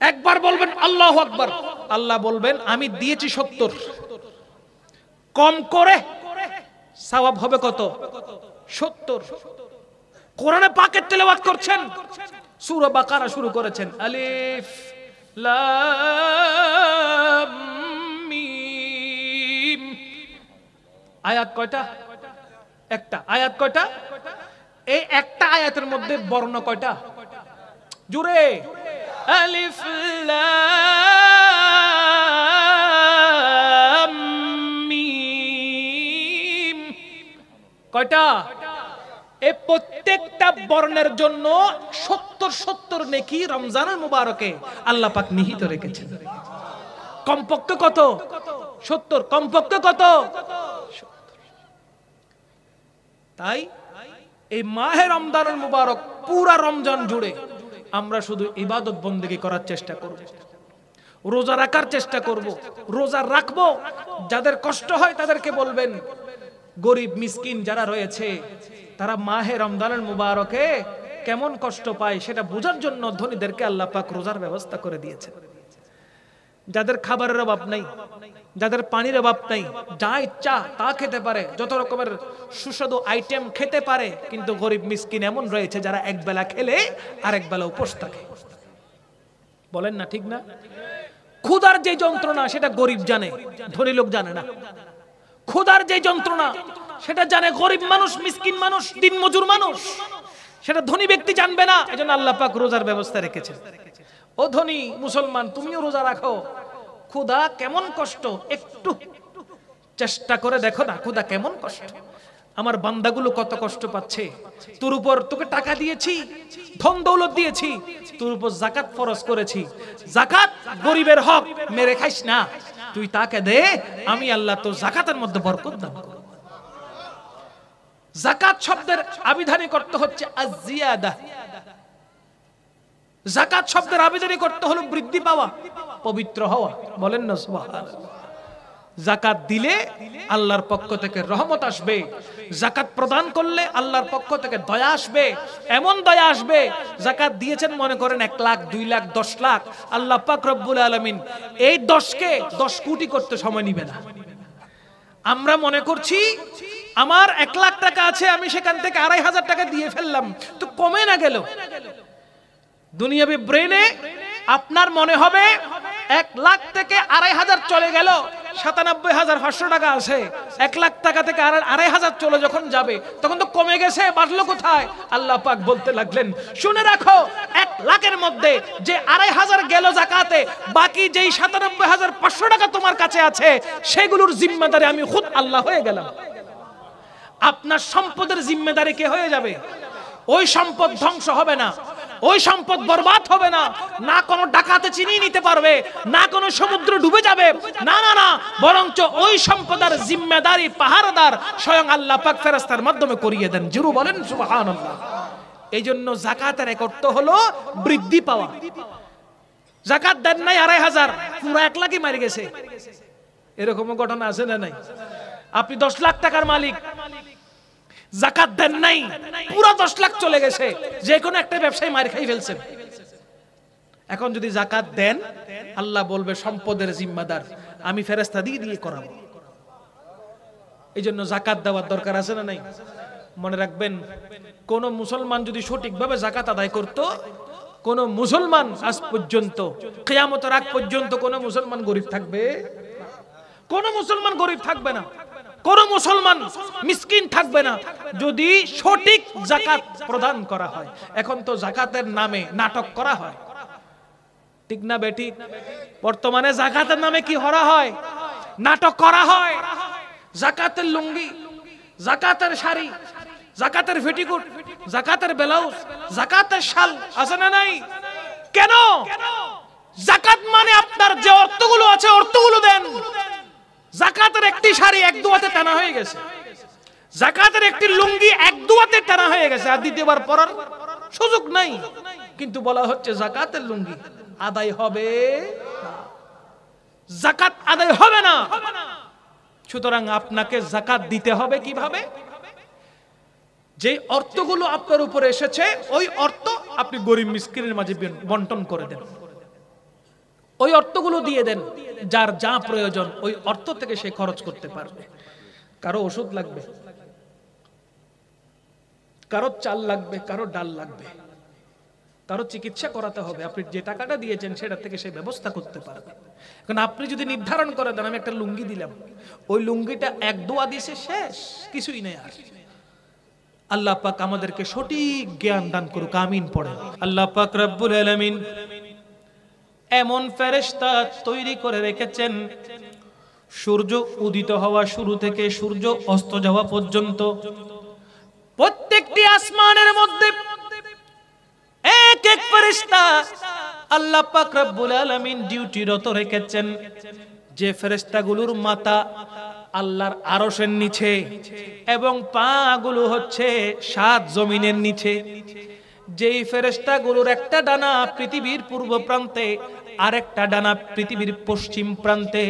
একবার বলবেন আল্লাহু আকবার, আল্লাহ বলবেন আমি দিয়েছি 70। কম করে সওয়াব হবে কত? 70। কোরআনে পাকের তেলাওয়াত করছেন, সূরা বাকারা শুরু করেছেন, আলিফ লাম মিম। আয়াত কয়টা? একটা। আয়াত কয়টা? এই একটা আয়াতের মধ্যে বর্ণ কয়টা? জোরে, আলিফ লাম মিম। কয়টা? এই প্রত্যেকটা বর্ণের জন্য 70 নেকি রমজানুল মুবারকে আল্লাহ পাক নিহিত রেখেছেন। কমপক্ষে কত? 70। কমপক্ষে কত? তাই এই মাহে রমজানুল মুবারক পুরা রমজান জুড়ে আমরা শুধু ইবাদত বন্দেগী করার চেষ্টা করব, রোজা রাখার চেষ্টা করব, রোজা রাখবো। যাদের কষ্ট হয় তাদেরকে বলবেন, গরিব মিসকিন যারা রয়েছে তারা মাহে রমজানুল মুবারকে কেমন কষ্ট পায় সেটা বোঝার জন্য ধনীদেরকে আল্লাহ পাক রোজার ব্যবস্থা করে দিয়েছে। যাদের খাবারের অভাব নাই, যাদের পানির অভাব নাই, যা ইচ্ছা তা খেতে পারে, যত রকমের সুস্বাদু আইটেম খেতে পারে, কিন্তু গরিব মিসকিন এমন রয়েছে যারা এক বেলা খেলে আরেক বেলা উপোস থাকে। বলেন না, ঠিক না? ক্ষুধার যে যন্ত্রণা সেটা গরিব জানে, ধনী লোক জানে না। ক্ষুধার যে যন্ত্রণা সেটা জানে গরিব মানুষ, মিসকিন মানুষ, দিনমজুর মানুষ, সেটা ধনী ব্যক্তি জানবে না। এজন্য আল্লাহ পাক রোজার ব্যবস্থা রেখেছেন। ও ধনী মুসলমান, তুমিও রোজা রাখো। ক্ষুধা কেমন কষ্ট একটু চেষ্টা করে দেখো না, ক্ষুধা কেমন কষ্ট। আমার বান্দাগুলো কত কষ্ট পাচ্ছে। তোর উপর তোকে টাকা দিয়েছি, ধন দৌলত দিয়েছি, তোর উপর যাকাত ফরজ করেছি। যাকাত গরিবের হক, মেরে খাইস না, তুই তাকে দে, আমি আল্লাহ তোর যাকাতের মধ্যে বরকত দান করব। যাকাত শব্দের আবিধানিক অর্থ হচ্ছে আয-জিয়াদা। যাকাত শব্দের আবিধানিক অর্থ হলো বৃদ্ধি পাওয়া, পবিত্র হওয়া। বলেন না সুবহানাল্লাহ। যাকাত দিলে আল্লাহর পক্ষ থেকে রহমত আসবে, যাকাত প্রদান করলে আল্লাহর পক্ষ থেকে দয়া আসবে। এমন দয়া আসবে, যাকাত দিয়েছেন মনে করেন 1 লাখ, 2 লাখ, 10 লাখ, আল্লাহ পাক রব্বুল আলামিন এই 10কে 10 কোটি করতে সময় নিবে না। আমরা মনে করছি আমার 1 লাখ টাকা আছে, আমি সেখান থেকে 2,500 টাকা দিয়ে ফেললাম, তো কমে না গেল। দুনিয়াবি ব্রেনে আপনার মনে হবে 1 লাখ থেকে 2,500 চলে গেল, 97,500 টাকা আছে। 1 লাখ টাকা থেকে 2,500 চলে যখন যাবে তখন তো কমে গেছে, বাড়লো কোথায়? আল্লাহ পাক বলতে লাগলেন, শুনে রাখো, 1 লাখের মধ্যে যে 2,500 গেল যাকাতে, বাকি যেই 97,500 টাকা তোমার কাছে আছে সেগুলোর জিম্মেদারি আমি খুদ আল্লাহ হয়ে গেলাম। আপনার সম্পদের জিম্মেদারি কে হয়ে যাবে? ওই সম্পদ ধ্বংস হবে না, ওই সম্পদ বরবাদ হবে না, না কোনো ডাকাতে চিনিয়ে নিতে পারবে, না কোনো সমুদ্র ডুবে যাবে, না না না, বরঞ্চ ওই সম্পদের জিম্মেদারি পাহারাদার স্বয়ং আল্লাহ পাক ফেরেশতার মাধ্যমে করিয়ে দেন। জোরে বলেন সুবহানাল্লাহ। এই জন্য যাকাতের এক অর্থ হলো বৃদ্ধি পাওয়া। যাকাত দেন নাই 2,500, পুরো 1 লাখই মারি গেছে, এরকম ঘটনা আছে না নাই? আপনি 10 লাখ টাকার মালিক, যাকাত দেন নাই, পুরো 10 লাখ চলে গেছে, যে কোনো একটা ব্যবসায়ী মার খাই ফেলছেন। এখন যদি যাকাত দেন, আল্লাহ বলবে সম্পদের জিম্মাদার আমি ফেরেশতা দিয়ে দিয়ে করাবো। এই জন্য যাকাত দেওয়ার দরকার আছে না নাই? মনে রাখবেন, কোন মুসলমান যদি সঠিকভাবে যাকাত আদায় করত, কোন মুসলমান আজ পর্যন্ত কিয়ামতের আগ পর্যন্ত কোন মুসলমান গরিব থাকবে? কোন মুসলমান গরিব থাকবে না, কোন মুসলমান মিসকিন থাকবে না, যদি সঠিক যাকাত প্রদান করা হয়। এখন তো যাকাতের নামে নাটক করা হয়, ঠিক না বেটি? বর্তমানে যাকাতের নামে কি করা হয়? নাটক করা হয়। যাকাতের লুঙ্গি, যাকাতের শাড়ি, যাকাতের পেটিকোট, যাকাতের ব্লাউজ, যাকাতের শাল আছে না নাই? কেন? যাকাত মানে আপনার যে অর্থগুলো আছে অর্থগুলো দেন। যাকাতের একটি শাড়ি 1 দুয়াতে টানা হয়ে গেছে, যাকাতের একটি লুঙ্গি 1 দুয়াতে টানা হয়ে গেছে, আর দ্বিতীয়বার পরার সুযোগ নাই, কিন্তু বলা হচ্ছে যাকাতের লুঙ্গি আদায় হবে না, যাকাত আদায় হবে না। সুতরাং আপনাকে যাকাত দিতে হবে কিভাবে? যে অর্থগুলো আপনার উপরে এসেছে ওই অর্থ আপনি গরিব মিসকিনের মাঝে বন্টন করে দেন, ওই অর্থগুলো দিয়ে দেন। যার যা প্রয়োজন ওই অর্থ থেকে সে খরচ করতে পারবে। কারো ওষুধ লাগবে, কারো চাল লাগবে, কারো ডাল লাগবে, কারো চিকিৎসা করাতে হবে, আপনি যে টাকাটা দিয়েছেন সেটা থেকে সে ব্যবস্থা করতে পারবে। কারণ আপনি যদি নির্ধারণ করে দেন আমি একটা লুঙ্গি দিলাম, ওই লুঙ্গিটা 1 দোয়া দিয়েছে, শেষ, কিছুই নেই আর। আল্লাহ পাক আমাদেরকে সঠিক জ্ঞান দান করুক, আমিন পড়েন। আল্লাহ পাক রব্বুল আলামিন এমন ফেরেশতা তৈরি করে রেখেছেন, সূর্য উদিত হওয়া শুরু থেকে সূর্য অস্ত যাওয়া পর্যন্ত প্রত্যেকটি আসমানের মধ্যে এক এক ফেরেশতা আল্লাহ পাক রব্বুল আলামিন ডিউটিরত রেখেছেন। যে ফেরেশতাগুলোর মাথা আল্লাহর আরশের নিচে এবং পাগুলো হচ্ছে 7 জমিনের নিচে। যেই ফেরেশতাগুলোর একটা ডানা পৃথিবীর পূর্ব প্রান্তে, আরেকটা ডানা পৃথিবীর পশ্চিম প্রান্তে,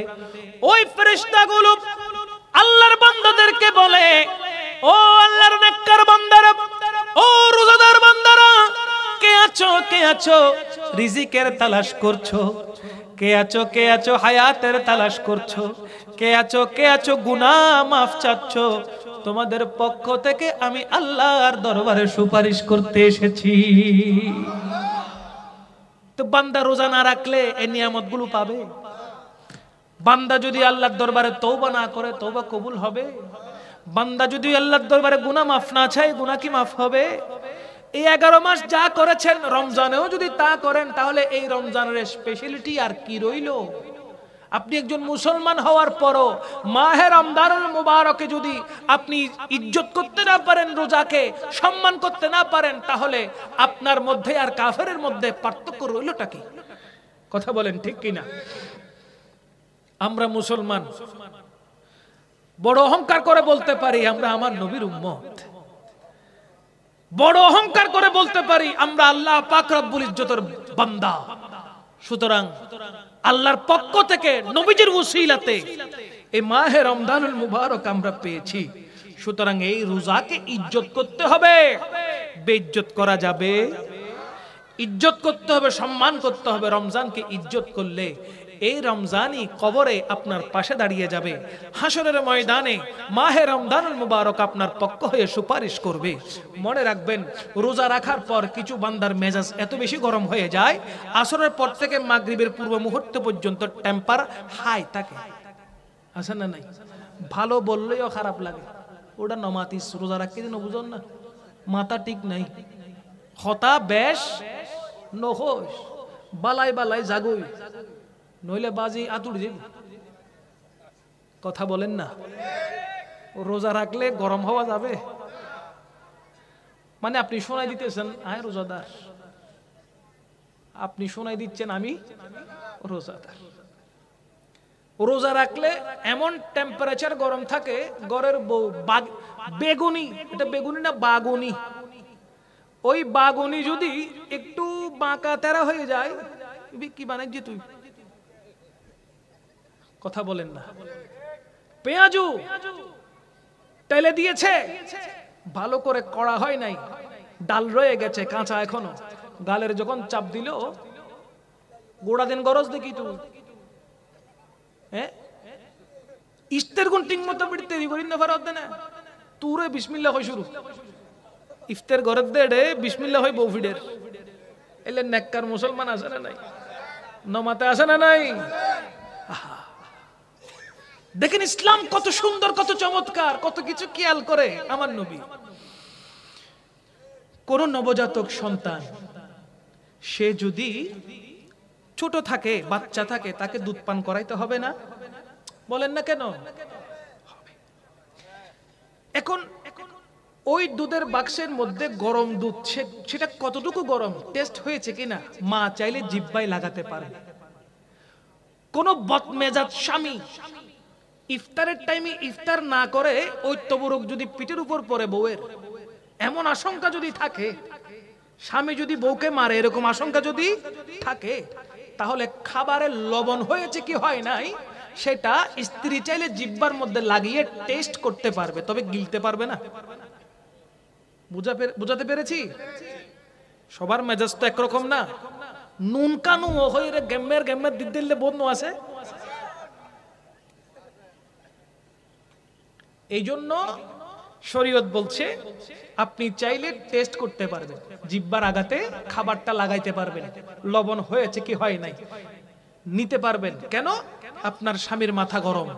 ওই ফেরেশতাগুলো আল্লাহর বান্দাদেরকে বলে, ও আল্লাহর নেককার বান্দারা, ও রোজাদার বান্দারা, কে আছো, কে আছো রিজিকের তালাশ করছো, কে আছো, কে আছো হায়াতের তালাশ করছো, কে আছো, কে আছো গুনাহ মাফ চাচ্ছ, তোমাদের পক্ষ থেকে আমি আল্লাহর দরবারে সুপারিশ করতে এসেছি। তো বান্দা রোজা না রাখলে এই নিয়ামতগুলো পাবে? বান্দা যদি আল্লাহর দরবারে তওবা না করে, তওবা কবুল হবে? বান্দা যদি আল্লাহর দরবারে গুনাহ মাফ না চায়, গুনাহ কি মাফ হবে? এই 11 মাস যা করেছেন, রমজানেও যদি তা করেন, তাহলে এই রমজানের স্পেশালিটি আর কি রইল? আপনি একজন মুসলমান হওয়ার পরও মাহে রমজানুল মুবারকে যদি আপনি ইজ্জত করতে না পারেন, রোজাকে সম্মান করতে না পারেন, তাহলে আপনার মধ্যে আর কাফেরের মধ্যে পার্থক্য রইলটা কি? কথা বলেন ঠিক কিনা? আমরা মুসলমান বড় অহংকার করে বলতে পারি আমরা আমার নবীর উম্মত, বড় অহংকার করে বলতে পারি আমরা আল্লাহ পাক রব্বুল ইজ্জতের বান্দা। সুতরাং আল্লাহর পক্ষ থেকে নবীজির ওসিলাতে এই মাহে রমজানুল মুবারক আমরা পেয়েছি। সুতরাং এই রোজাকে ইজ্জত করতে হবে, বেইজ্জত করা যাবে? ইজ্জত করতে হবে, সম্মান করতে হবে। রমজানকে ইজ্জত করলে এই রমজানই কবরে আপনার পাশে দাঁড়িয়ে যাবে, হাসরের ময়দানে মাহে রমজানুল মুবারক আপনার পক্ষ হয়ে সুপারিশ করবে। মনে রাখবেন, রোজা রাখার পর কিছু বান্দার মেজাজ এত বেশি গরম হয়ে যায়, আসরের পর থেকে মাগরিবের পূর্ব মুহূর্ত পর্যন্ত টেম্পার হাই থাকে, আছে না নাই? ভালো বললেও খারাপ লাগে, ওটা নমাতিস। রোজা রাখতে দিন বুঝুন না, মাথা ঠিক নাই, হতা বেশ নহস, বালাই বালাই জাগুই, নইলে বাজি আতুর যাবে। কথা বলেন না? রোজা রাখলে গরম হওয়া যাবে? মানে আপনি শোনাই দিতেছেন আয় রোজাদার, আপনি শোনাই দিচ্ছেন আমি রোজাদার। রোজা রাখলে এমন টেম্পারেচার গরম থাকে, ঘরের বউ বেগুনি, এটা বেগুনি না বাগুনি, ওই বাগুনি যদি একটু বাঁকা তেরা হয়ে যায়, কি বানাইছি তুই? কথা বলেন না? পেঁয়াজু তেলে দিয়েছে, ভালো করে কড়া হয় নাই, ডাল রয়ে গেছে কাঁচা এখনো, গালের যখন চাপ দিল গোড়া দিন গরজ দেখি তুই, হ্যাঁ ইস্তের গুণ ঠিক মতো বিড়তে দি করিন না ফেরত না, তুরে বিসমিল্লাহ হয় শুরু, ইফতার ঘরের দেড়ে বিসমিল্লাহ হয় বউফিডের। এলে নেককার মুসলমান আছে না নাই? নমাতে আছে না নাই? দেখেন ইসলাম কত সুন্দর, কত চমৎকার, কত কিছু খেয়াল করে আমার নবী। কোন নবজাতক সন্তান সে যদি ছোট থাকে, বাচ্চা থাকে, তাকে দুধ পান করাইতে হবে না? বলেন না কেন? এখন ওই দুধের বাক্সের মধ্যে গরম দুধ, সেটা কতটুকু গরম টেস্ট হয়েছে কিনা মা চাইলে জিহ্বায় লাগাতে পারে। কোন বদমেজাজ স্বামী ইফতারের টাইমে ইফতার না করে ওই তবরক যদি পিঠের উপর পড়ে বউয়ের, এমন আশঙ্কা যদি থাকে, স্বামী যদি বউকে মারে এরকম আশঙ্কা যদি থাকে, তাহলে খাবারের লবণ হয়েছে কি হয় নাই সেটা স্ত্রী চাইলে জিহ্বার মধ্যে লাগিয়ে টেস্ট করতে পারবে, তবে গিলতে পারবে না। বুঝাতে পেরেছি? সবার মেজাজ তো একরকম না। নুন কানু হয়ে গেমের গেমের দিলে বোধ আছে। এই জন্য শরীয়ত বলছে আপনি চাইলে টেস্ট করতে পারবেন, জিহ্বার আগাতে খাবারটা লাগাইতে পারবেন, লবণ হয়েছে কি হয় নাই নিতে পারবেন। কেন? আপনার স্বামীর মাথা গরম,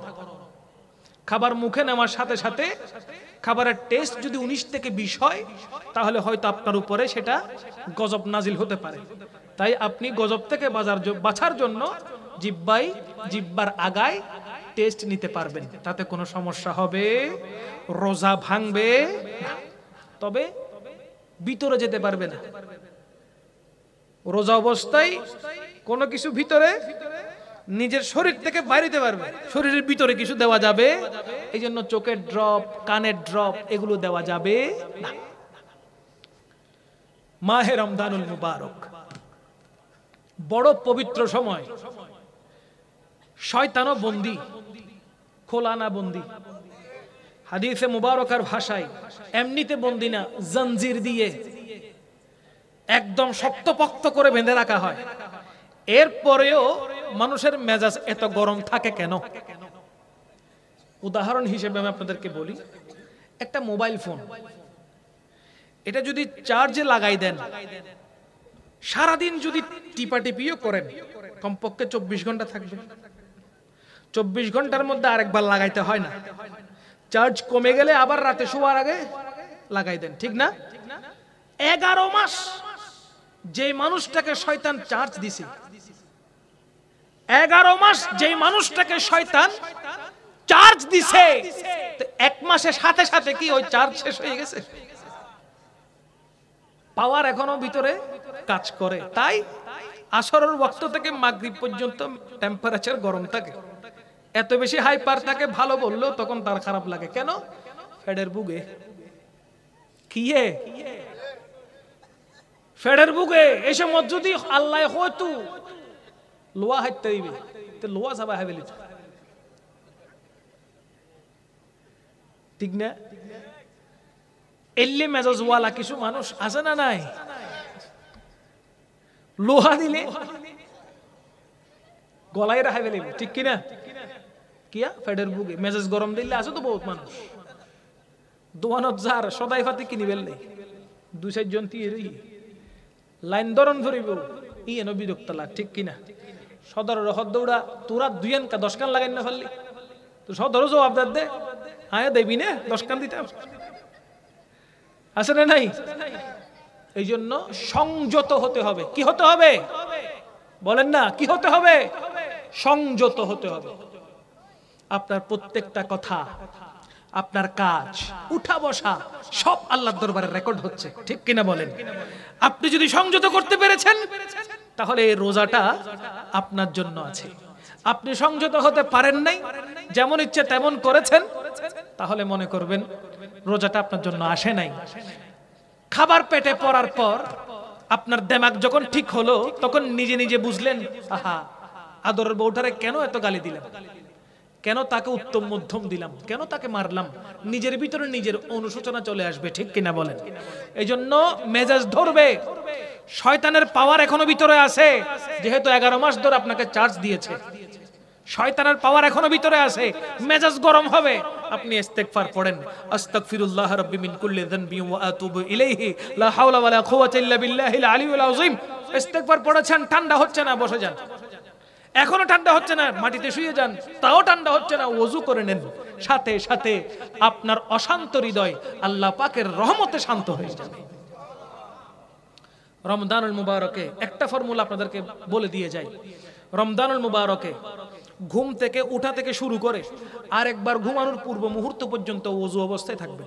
খাবার মুখে নেওয়ার সাথে সাথে খাবারের টেস্ট যদি 19 থেকে 20 হয়, তাহলে হয়তো আপনার উপরে সেটা গজব নাজিল হতে পারে। তাই আপনি গজব থেকে বাঁচার জন্য জিহ্বার আগায় টেস্ট নিতে পারবেন, তাতে কোনো সমস্যা হবে, রোজা ভাঙবে না। তবে ভিতরে যেতে পারবে না। রোজা অবস্থায় কোনো কিছু ভিতরে নিজের শরীর থেকে বাইরেতে পারবে, শরীরের ভিতরে কিছু দেওয়া যাবে, এই জন্য চোখের ড্রপ, কানের ড্রপ এগুলো দেওয়া যাবে না। মাহে রমজানুল মুবারক বড় পবিত্র সময়, শয়তানও বন্দী, খোলানা বন্দী। হাদিসে মুবারকার ভাষায় এমনিতে বন্দী না, জঞ্জির দিয়ে একদম শক্তপোক্ত করে বেঁধে রাখা হয়। এরপরেও মানুষের মেজাজ এত গরম থাকে কেন? উদাহরণ হিসেবে আমি আপনাদেরকে বলি, একটা মোবাইল ফোন, এটা যদি চার্জে লাগাই দেন, সারাদিন যদি টিপাটিপিও করেন, কমপক্ষে 24 ঘন্টা থাকবে। 24 ঘন্টার মধ্যে আরেকবার লাগাইতে হয় না। চার্জ কমে গেলে আবার রাতে শোয়ার আগে লাগাই দেন, ঠিক না? 11 মাস যে মানুষটাকে শয়তান চার্জ দিছে, 11 মাস যে মানুষটাকে শয়তান চার্জ দিছে, তো 1 মাসের সাথে সাথে কি ওই চার্জ শেষ হয়ে গেছে? পাওয়ার এখনো ভিতরে কাজ করে। তাই আসরের ওয়াক্ত থেকে মাগরিব পর্যন্ত টেম্পারেচার গরম থাকে। এত বেশি হাইপার থাকে, ভালো বললেও তখন তার খারাপ লাগে। কেন? ফেডের বুকে কিয়ে, ফেডের বুকে এসে যদি আল্লাহ হয়তো লোয়া হাইতে দিবে, তো লোয়া সাবা হাইবেলি, ঠিক না? এল্লে মেজাজ ওয়ালা কিছু মানুষ আছে না নাই? লোহা দিলে গলায় রাখা ফেলে, ঠিক কিনা? কিয়া ফেডের বুকে মেজাজ গরম দিলে আছে তো বহুত মানুষ, দোয়ানত যার সদাই ফাতে কিনি ফেললে 2-4 জন তিয়েরই লাইন ধরন ধরিব, ইয়ে বিরক্ত লাগ, ঠিক কিনা? সদর রহদ দৌড়া তোরা 2 কা 10 কান লাগাই না ফেললি, তো সদরও জবাবদার দে, আয়া দেবি না 10 কান দিতাম, আছে না নাই? এই জন্য সংযত হতে হবে। কি হতে হবে বলেন না? কি হতে হবে? সংযত হতে হবে। আপনার প্রত্যেকটা কথা, আপনার কাজ, উঠা বসা সব আল্লাহর দরবারে রেকর্ড হচ্ছে, ঠিক কিনা বলেন? আপনি যদি সংযত করতে পেরেছেন, তাহলে এই রোজাটা আপনার জন্য আছে। আপনি সংযত হতে পারেন নাই, যেমন ইচ্ছে তেমন করেছেন, তাহলে মনে করবেন রোজাটা আপনার জন্য আসে নাই। খাবার পেটে পড়ার পর আপনার দিমাগ যখন ঠিক হলো, তখন নিজে নিজে বুঝলেন, আহা আদরের বউটারে কেন এত গালি দিলাম, কেন তাকে উত্তম মধ্যম দিলাম, কেন তাকে মারলাম, নিজের ভিতরে নিজের অনুশোচনা চলে আসবে, ঠিক কিনা বলেন? এই জন্য মেজাজ ধরবে। শয়তানের পাওয়ার এখনো ভিতরে আছে, যেহেতু 11 মাস ধরে আপনাকে চার্জ দিয়েছে, শয়তানের পাওয়ার এখনো ভিতরে আছে, মেজাজ গরম হবে। আপনি ইস্তেগফার পড়েন, আস্তাগফিরুল্লাহ রাব্বি মিন কুল্লি যানবি ওয়া আতুবু ইলাইহি লা হাওলা ওয়ালা কুওয়াতা ইল্লা বিল্লাহিল আলিয়্যিল আযীম। ইস্তেগফার পড়েছেন, ঠান্ডা হচ্ছে না, বসে যান। এখনো ঠান্ডা হচ্ছে না, মাটিতে শুয়ে যান, তাও ঠান্ডা হচ্ছে না, ওযু করে নেন। সাথে সাথে আপনার অশান্ত হৃদয় আল্লাহ পাকের রহমতে শান্ত হয়ে যাবে। রমজানুল মুবারকে একটা ফর্মুলা আপনাদেরকে বলে দিয়ে যাই। রমজানুল মুবারকে ঘুম থেকে উঠা থেকে শুরু করে আর একবার ঘুমানোর পূর্ব মুহূর্ত পর্যন্ত ওযু অবস্থায় থাকবে।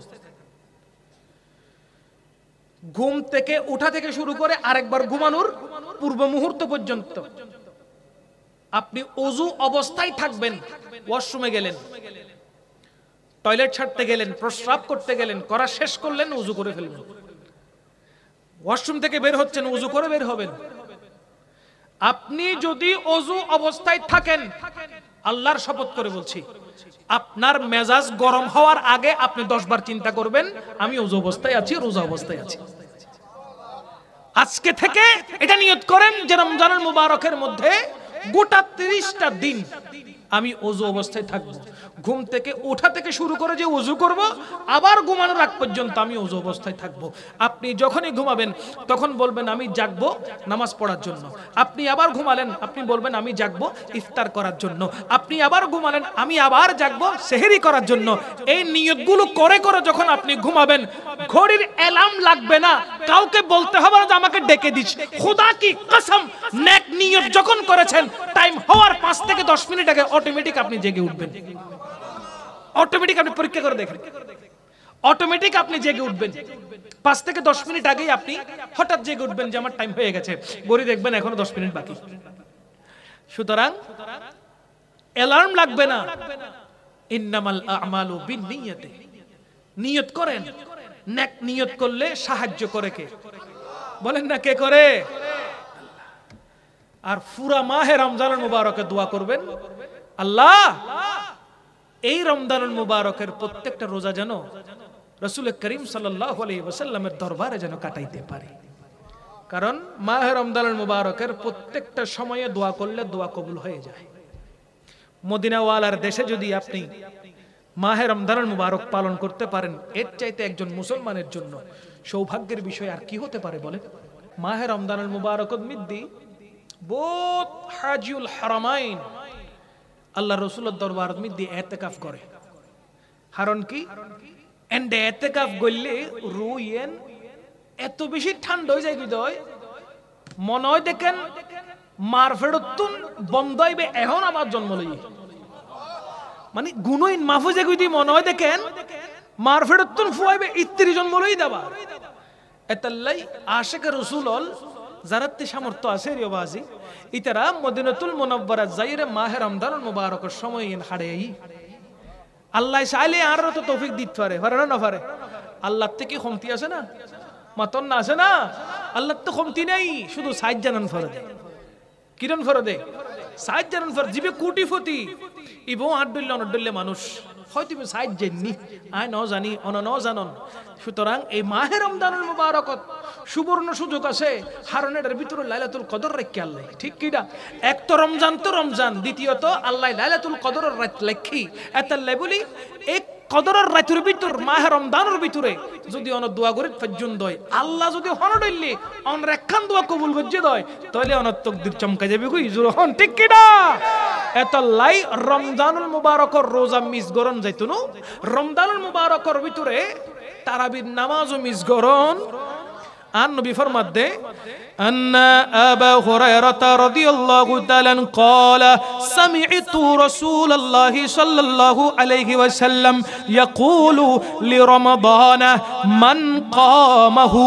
ঘুম থেকে উঠা থেকে শুরু করে আরেকবার ঘুমানোর পূর্ব মুহূর্ত পর্যন্ত আপনি ওযু অবস্থায় থাকবেন। ওয়াশরুমে গেলেন, টয়লেট ছাড়তে গেলেন, প্রস্রাব করতে গেলেন, করা শেষ করলেন, ওযু করে ফেলবেন। ওয়াশরুম থেকে বের হচ্ছেন, ওযু করে বের হবেন। আপনি যদি ওযু অবস্থায় থাকেন, আল্লাহর শপথ করে বলছি, আপনার মেজাজ গরম হওয়ার আগে আপনি 10 বার চিন্তা করবেন, আমি ওযু অবস্থায় আছি, রোজা অবস্থায় আছি। আজকে থেকে এটা নিয়ত করেন যে রমজানুল মুবারকের মধ্যে গোটা 30টা দিন আমি ওযু অবস্থায় থাকবো। ঘুম থেকে ওঠা থেকে শুরু করে যে ওযু করব, আবার ঘুমানোর আগ পর্যন্ত আমি ওযু অবস্থায় থাকবো। আপনি যখনই ঘুমাবেন তখন বলবেন আমি জাগবো নামাজ পড়ার জন্য। আপনি আবার ঘুমালেন, আপনি বলবেন আমি জাগবো ইফতার করার জন্য। আপনি আবার ঘুমালেন, আমি আবার জাগবো সেহরি করার জন্য। এই নিয়তগুলো করে করে যখন আপনি ঘুমাবেন, ঘড়ির অ্যালার্ম লাগবে না, কাউকে বলতে হবে না যে আমাকে ডেকে দিস। খোদা কি কসম, নেক নিয়ত যখন করেছেন, টাইম হওয়ার 5 থেকে 10 মিনিট আগে অটোমেটিক আপনি জেগে উঠবেন। অটোমেটিক আপনি পরীক্ষা করে দেখেন, অটোমেটিক আপনি জেগে উঠবেন। 5 থেকে 10 মিনিট আগেই আপনি হঠাৎ জেগে উঠবেন যে আমার টাইম হয়ে গেছে। ঘড়ি দেখবেন এখনো 10 মিনিট বাকি। সুতরাং অ্যালার্ম লাগবে না। ইন্নামাল আমালু বিন্নিয়াতি, নিয়ত করেন। নেক নিয়ত করলে সাহায্য করে কে? বলেন না কে করে? আর পুরা মাহে রমজানুল মুবারকে দোয়া করবেন, আল্লাহ এই রমজানুল মুবারকের প্রত্যেকটা রোজা যেন রাসূল করিম সাল্লাল্লাহু আলাইহি ওয়াসাল্লামের দরবারে যেন কাটাইতে পারে। কারণ মাহে রমজানুল মুবারকের প্রত্যেকটা সময়ে দোয়া করলে দোয়া কবুল হয়ে যায়। মদিনাওয়ালার দেশে যদি আপনি মাহে রমজানুল মুবারক পালন করতে পারেন, এর চাইতে একজন মুসলমানের জন্য সৌভাগ্যের বিষয় আর কি হতে পারে বলেন? মাহে রমজানুল মুবারকত মিদ্দি বহুত হাজিউল হারামাইন আল্লাহ রাসূলের দরবার মিদ্দি ইতিকাফ করে। কারণ কি? এন্ড ইতিকাফ গইলে রুইয়েন এত বেশি ঠান্ডা হয়ে যায় হৃদয়, মনে হয় দেখেন মার ফেরতুন বন্ধ হইবে এখন আবার জন্ম লই, মানে গুণইন মাহফুজে কইদি মনে হয় দেখেন মার ফেরতুন ফুয়াইবে ইত্তিরি জন্ম লই দেবা। এতাল্লাই আশিকে রাসূল যারাতে সামর্থ্য আছে রে বাজি ইতারা মদিনাতুল মুনাওয়ারা যাইরে মাহে রমজানুল মুবারকের সময় ইন হাড়েই আল্লাহ চাইলে আর তো তৌফিক দিতে পারে, পারে না পারে? আল্লাহর থেকে কমতি আছে না? মাতন না আছে না? আল্লাহর তো কমতি নেই, শুধু 60 জানান ফরদে। কিরণ ফরদে 60 জানান ফর জিবে কোটিপতি ইবো আড্ডুল্লাহ অনডুল্লে মানুষ হয়তো 60 জেননি আয় ন জানি অন ন জানন। সুতরাং এই মাহে রমজানুল মুবারকত সুবর্ণ সুযোগ আছে, হারনের ভিতরে লাইলাতুল কদর রাখি আল্লাহ, ঠিক কিনা? এক তো রমজান, দ্বিতীয়ত আল্লাহ লাইলাতুল কদরের রাত লেখি এতাল্লাই বলি এক কদরের রাতের ভিতর মাহে রমজানের ভিতরে যদি অন দোয়া করে পর্যন্ত দয় আল্লাহ যদি হন ডইলি অন রেখান দোয়া কবুল করছে দয় তাহলে অন তকদির চমকা যাবে কই জোর হন, ঠিক কিনা? এতাল্লাই রমজানুল মুবারকর রোজা মিস গরন যাইতুনো, রমজানুল মুবারকর ভিতরে তারাবির নামাজও মিস গরন। আর নবী ফরমাতে আন্না আবু হুরায়রা রাদিয়াল্লাহু তাআলা ক্বালা সামি'তু রাসূলুল্লাহ সাল্লাল্লাহু আলাইহি ওয়াসাল্লাম ইয়াকুলু লিরমাদানা মান কামাহু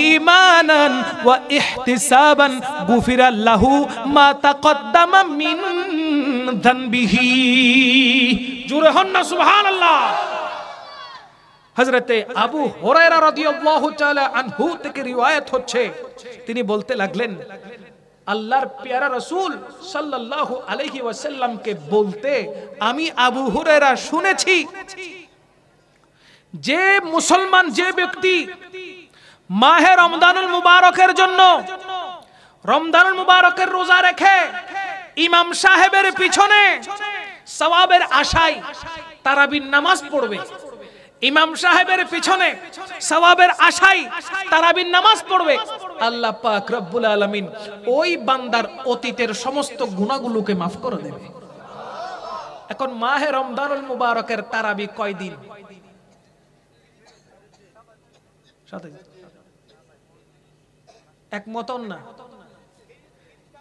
ঈমানান ওয়া ইহতিসাবান গুফিরা লাহু মা তাকদ্দামা মিন যানবিহি। জোরে হন না সুবহানাল্লাহ। হযরতে আবু হুরায়রা রাদিয়াল্লাহু তাআলা আনহু থেকে রিওয়ায়াত হচ্ছে, তিনি বলতে লাগলেন আল্লাহর পেয়ারা রাসূল সাল্লাল্লাহু আলাইহি ওয়াসাল্লামকে বলতে আমি আবু হুরায়রা শুনেছি, যে মুসলমান যে ব্যক্তি মাহে রমজানুল মুবারকের জন্য রমজানুল মুবারকের রোজা রেখে ইমাম সাহেবের পিছনে সওয়াবের আশায় তারাবির নামাজ পড়বে, ইমাম সাহেবের পিছনে সওয়াবের আশায় তারাবির নামাজ পড়বে, আল্লাহ পাক রব্বুল আলামিন ওই বান্দার অতীতের সমস্ত গুনাহগুলোকে maaf করে দেবে। এখন মাহে রমজানুল মুবারকের তারাবি কয় দিন? সাথে একমতন না,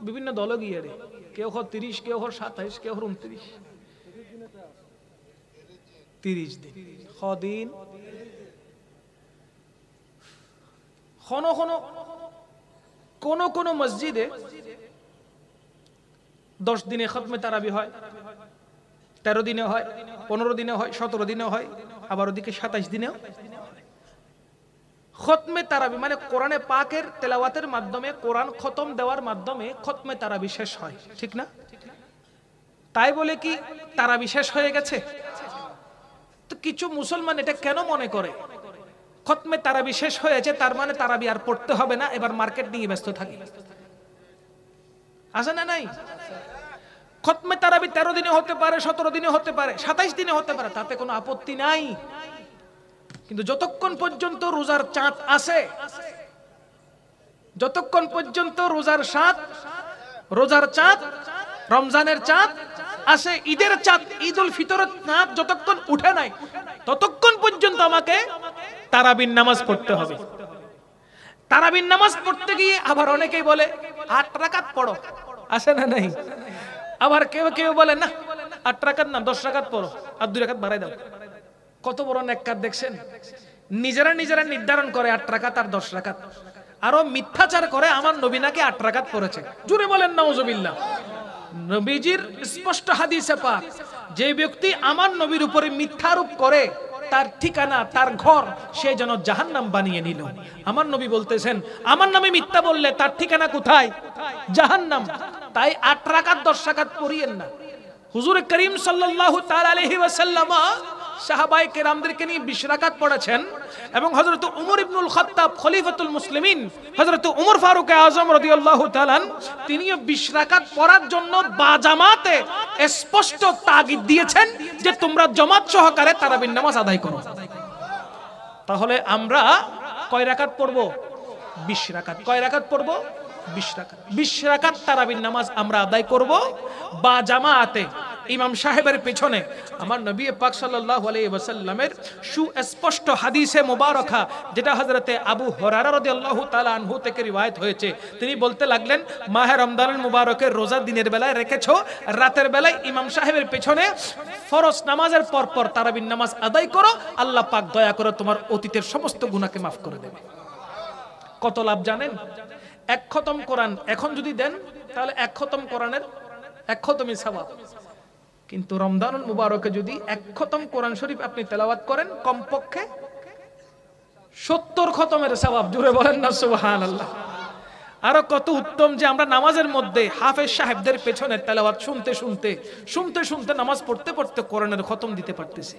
বিভিন্ন দলে গিয়ে রে, কেউ 30, কেউ 27, কেউ 29, 30 দিন। দিন কোন মসজিদে 10 দিনে খতমে তারাবি হয়, 13 দিনে হয়, 15 দিনে হয়, 17 দিনে হয়, আবার ওদিকে 27 দিনেও খতমে তারাবি মানে কোরআনে পাকের তেলাওয়াতের মাধ্যমে কোরআন খতম দেওয়ার মাধ্যমে খতমে তারাবি শেষ হয়, ঠিক না? তাই বলে কি তারাবি শেষ হয়ে গেছে? তো কিছু মুসলমান এটা কেন মনে করে খতমে তারাবি শেষ হয়েছে তার মানে তারাবি আর পড়তে হবে না, এবার মার্কেট নিয়ে ব্যস্ত থাকি। আছে না নাই? খতমে তারাবি 13 দিনে হতে পারে, 17 দিনে হতে পারে, 27 দিনে হতে পারে, তাতে কোনো আপত্তি নাই। কিন্তু যতক্ষণ পর্যন্ত রোজার চাঁদ আছে, যতক্ষণ পর্যন্ত রোজার চাঁদ, রমজানের চাঁদ আসে, ঈদের চাঁদ, ঈদুল ফিতরের চাঁদ যতক্ষণ উঠে নাই ততক্ষণ পর্যন্ত আমাকে তারাবির নামাজ পড়তে হবে। তারাবির নামাজ পড়তে গিয়ে আবার অনেকেই বলে 8 রাকাত পড়ো, আসে না নাই? আবার কেউ কেউ বলে না 8 রাকাত না 10 রাকাত পড়ো, আর 2 রাকাত বাড়াই দাও। কত বড় নেককার দেখছেন! নিজেরা নির্ধারণ করে 8 রাকাত আর 10 রাকাত, আরো মিথ্যাচার করে আমার নবী নাকি 8 রাকাত পড়েছে। জোরে বলেন নাউজুবিল্লাহ। নবীজির স্পষ্ট হাদিসে পাক, যে ব্যক্তি আমার নবীর উপরে মিথ্যারোপ করে তার ঠিকানা, তার ঘর সে যেন জাহান্নাম বানিয়ে নিল। আমার নবী বলতেছেন আমার নামে মিথ্যা বললে তার ঠিকানা কোথায়? জাহান্নাম। তাই 8 রাকাত 10 রাকাত পড়িয়েন না। হুজুর করিম সাল্লাল্লাহু তাআলা আলাইহি ওয়াসাল্লাম সাহাবায়ে কেরামদেরকে নিয়ে 20 রাকাত পড়েছেন এবং হযরত ওমর ইবনুল খাত্তাব খলিফাতুল মুসলিমিন হযরত ওমর ফারুক আযম রাদিয়াল্লাহু তাআলা তিনিও 20 রাকাত পড়ার জন্য বাজামাতে স্পষ্ট তাগিদ দিয়েছেন যে তোমরা জামাত সহকারে তারাবির নামাজ আদায় করো। তাহলে আমরা কয় রাকাত পড়ব? 20 রাকাত। কয় রাকাত পড়ব? 20 রাকাত। 20 রাকাত তারাবির নামাজ আমরা আদায় করব বা জামাতে ইমাম সাহেবের পেছনে। আমার নবী পাক সাল্লাল্লাহু আলাইহি ওয়াসাল্লামের সুস্পষ্ট হাদিসে মুবারাকা, যেটা হযরতে আবু হুরায়রা রাদিয়াল্লাহু তাআলা আনহু থেকে রিওয়ায়াত হয়েছে, তিনি বলতে লাগলেন মাহে রমজানুল মুবারকের রোজা দিনের বেলায় রেখেছো, রাতের বেলায় ইমাম সাহেবের পেছনে ফরজ নামাজের পর পর তারাবির নামাজ আদায় করো, আল্লাহ পাক দয়া করে তোমার অতীতের সমস্ত গুনাহকে মাফ করে দেবে। কত লাভ জানেন? 1 খতম কোরআন এখন যদি দেন তাহলে 1 খতম কোরআনের 1 খতমই সওয়াব। কিন্তু রমজানুল মুবারকে যদি 1 খতম কোরআন শরীফ আপনি তেলাওয়াত করেন কমপক্ষে 70 খতমের সওয়াব। জোরে বলেন না সুবহানাল্লাহ। আরো কত উত্তম যে আমরা নামাজের মধ্যে হাফেজ সাহেবদের পেছনে তেলাওয়াত শুনতে শুনতে নামাজ পড়তে পড়তে কোরআনের খতম দিতে পারতেছি।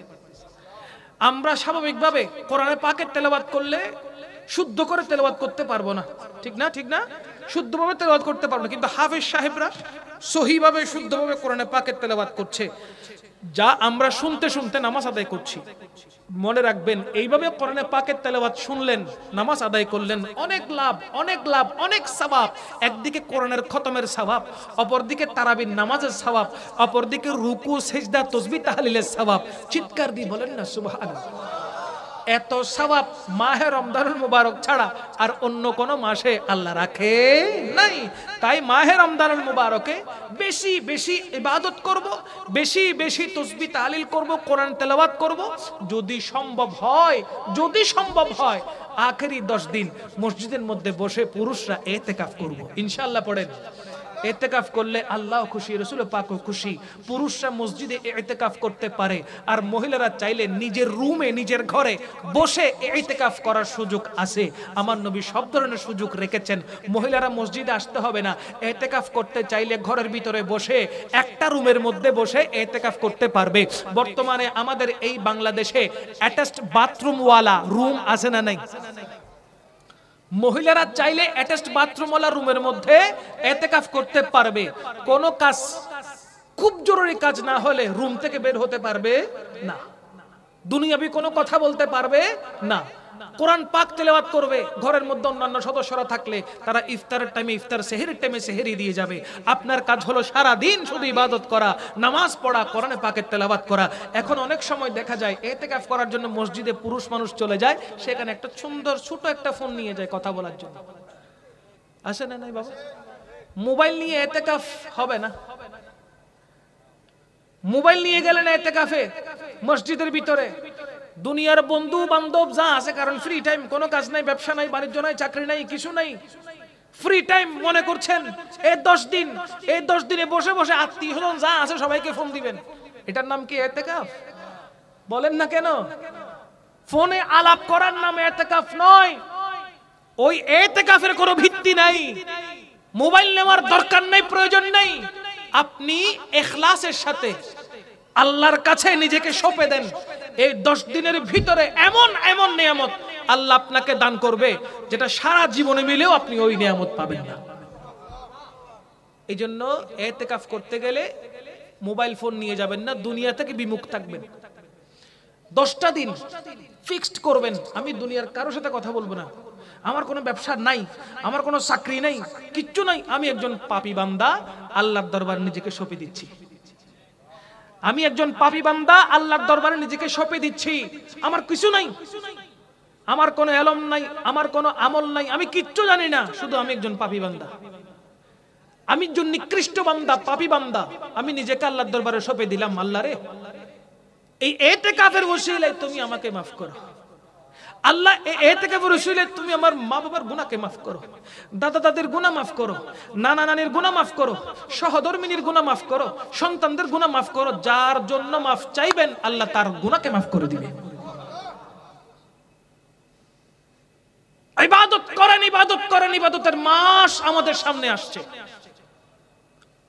আমরা স্বাভাবিকভাবে কোরআনে পাকের তেলাওয়াত করলে শুদ্ধ করে তেলাওয়াত করতে পারবো না, ঠিক না? ঠিক না? শুদ্ধভাবে তেলাওয়াত করতে পারবো না, কিন্তু হাফেজ সাহেবরা সহিভাবে শুদ্ধভাবে কোরআনে পাকের তেলাওয়াত করছে, যা আমরা শুনতে নামাজ আদায় করছি। মনে রাখবেন, এইভাবে কোরআনে পাকের তেলাওয়াত শুনলেন, নামাজ আদায় করলেন, অনেক লাভ, অনেক সওয়াব। একদিকে কোরআনের খতমের সওয়াব, অপরদিকে তারাবির নামাজের সওয়াব, অপরদিকে রুকু সিজদা তাসবিহ তাহলিলের সওয়াব। চিৎকার দিয়ে বলেন না সুবহানাল্লাহ। এত সওয়াব মাহে রমজানুল মুবারক ছাড়া আর অন্য কোন মাসে আল্লাহ রাখে নাই। তাই মাহে রমজানুল মুবারকে বেশি বেশি ইবাদত করব, বেশি বেশি তাসবিহ তাহলিল করব, কোরআন তেলাওয়াত করব। যদি সম্ভব হয় আখেরি 10 দিন মসজিদের মধ্যে বসে পুরুষরা ইতিকাফ করব ইনশাআল্লাহ। পড়েন, ইতিকাফ করলে আল্লাহ খুশি, রাসূল পাকও খুশি। পুরুষরা মসজিদে ইতিকাফ করতে পারে, আর মহিলারা চাইলে নিজের রুমে নিজের ঘরে বসে ইতিকাফ করার সুযোগ আছে। আমার নবী সব ধরনের সুযোগ রেখেছেন। মহিলারা মসজিদে আসতে হবে না, ইতিকাফ করতে চাইলে ঘরের ভিতরে বসে একটা রুমের মধ্যে বসে ইতিকাফ করতে পারবে। বর্তমানে আমাদের এই বাংলাদেশে অ্যাটাচড বাথরুমওয়ালা রুম আছে না নাই? মহিলারা চাইলে অ্যাটাচড বাথরুমওয়ালা রুমের মধ্যে ইতিকাফ করতে পারবে। কোন কাজ খুব জরুরি কাজ না হলে রুম থেকে বের হতে পারবে না, দুনিয়াবি কোনো কথা বলতে পারবে না। কোরআন পাক তেলাওয়াত করবে, ঘরের মধ্যে অন্যান্য সদস্যরা থাকলে তারা ইফতারের টাইমে ইফতার, সেহরির টাইমে সেহরি দিয়ে যাবে। আপনার কাজ হলো সারা দিন শুধু ইবাদত করা, নামাজ পড়া, কোরআনে পাকের তেলাওয়াত করা। এখন অনেক সময় দেখা যায় ইতিকাফ করার জন্য মসজিদে পুরুষ মানুষ চলে যায়, সেখানে একটা সুন্দর ছোট একটা ফোন নিয়ে যায় কথা বলার জন্য। আসে না? নাই বাবা, মোবাইল নিয়ে ইতিকাফ হবে না। মোবাইল নিয়ে গেলেন ইতিকাফে মসজিদের ভিতরে, দুনিয়ার বন্ধু বান্ধব যা আছে, কারণ ফ্রি টাইম, কোনো কাজ নাই, ব্যবসা নাই, বাণিজ্য নাই, চাকরি নাই, কিছু নাই, ফ্রি টাইম মনে করছেন এই 10 দিনে বসে বসে আত্মীয় স্বজন যা আছে সবাইকে ফোন দিবেন। এটার নাম কি ইতিকাফ? বলেন না কেন? ফোনে আলাপ করার নাম ইতিকাফ নয়। ওই ইতিকাফের কোনো ভিত্তি নাই, মোবাইল নেওয়ার দরকার নাই, প্রয়োজন নাই। আপনি ইখলাসের সাথে আল্লাহর কাছে নিজেকে সঁপে দেন। এই 10 দিনের ভিতরে এমন এমন নিয়ামত আল্লাহ আপনাকে দান করবে যেটা সারা জীবনে মিলেও আপনি ওই নিয়ামত পাবেন না। এই জন্য ইতিকাফ করতে গেলে মোবাইল ফোন নিয়ে যাবেন না, দুনিয়া থেকে বিমুখ থাকবেন। 10টা দিন ফিক্সড করবেন, আমি দুনিয়ার কারোর সাথে কথা বলবো না, আমার কোনো ব্যবসা নাই, আমার কোনো চাকরি নাই, কিচ্ছু নাই, আমি একজন পাপী বান্দা, আল্লাহর দরবারে নিজেকে সঁপে দিচ্ছি। আমি একজন পাপী বান্দা, আল্লাহর দরবারে নিজেকে সঁপে দিচ্ছি। আমার কিছু নাই, আমার কোনো এলম নাই, আমার কোনো আমল নাই, আমি কিচ্ছু জানি না, শুধু আমি একজন পাপী বান্দা, আমি একজন নিকৃষ্ট বান্দা, পাপী বান্দা। আমি নিজেকে আল্লাহর দরবারে সঁপে দিলাম, আল্লাহ রে এই ইতিকাফের ওসিলায় তুমি আমাকে মাফ করো। আল্লাহ এ থেকে বলেছিলেন তুমি আমার মা বাবার গুনাহকে মাফ করো, দাদা দাদির গুনাহ মাফ করো, নানা নানির গুনাহ মাফ করো, সহধর্মিনীর গুনাহ মাফ করো, সন্তানদের গুনাহ মাফ করো। যার জন্য মাফ চাইবেন আল্লাহ তার গুনাহকে মাফ করে দিবে। ইবাদত করেন, ইবাদত করেন, ইবাদতের মাস আমাদের সামনে আসছে।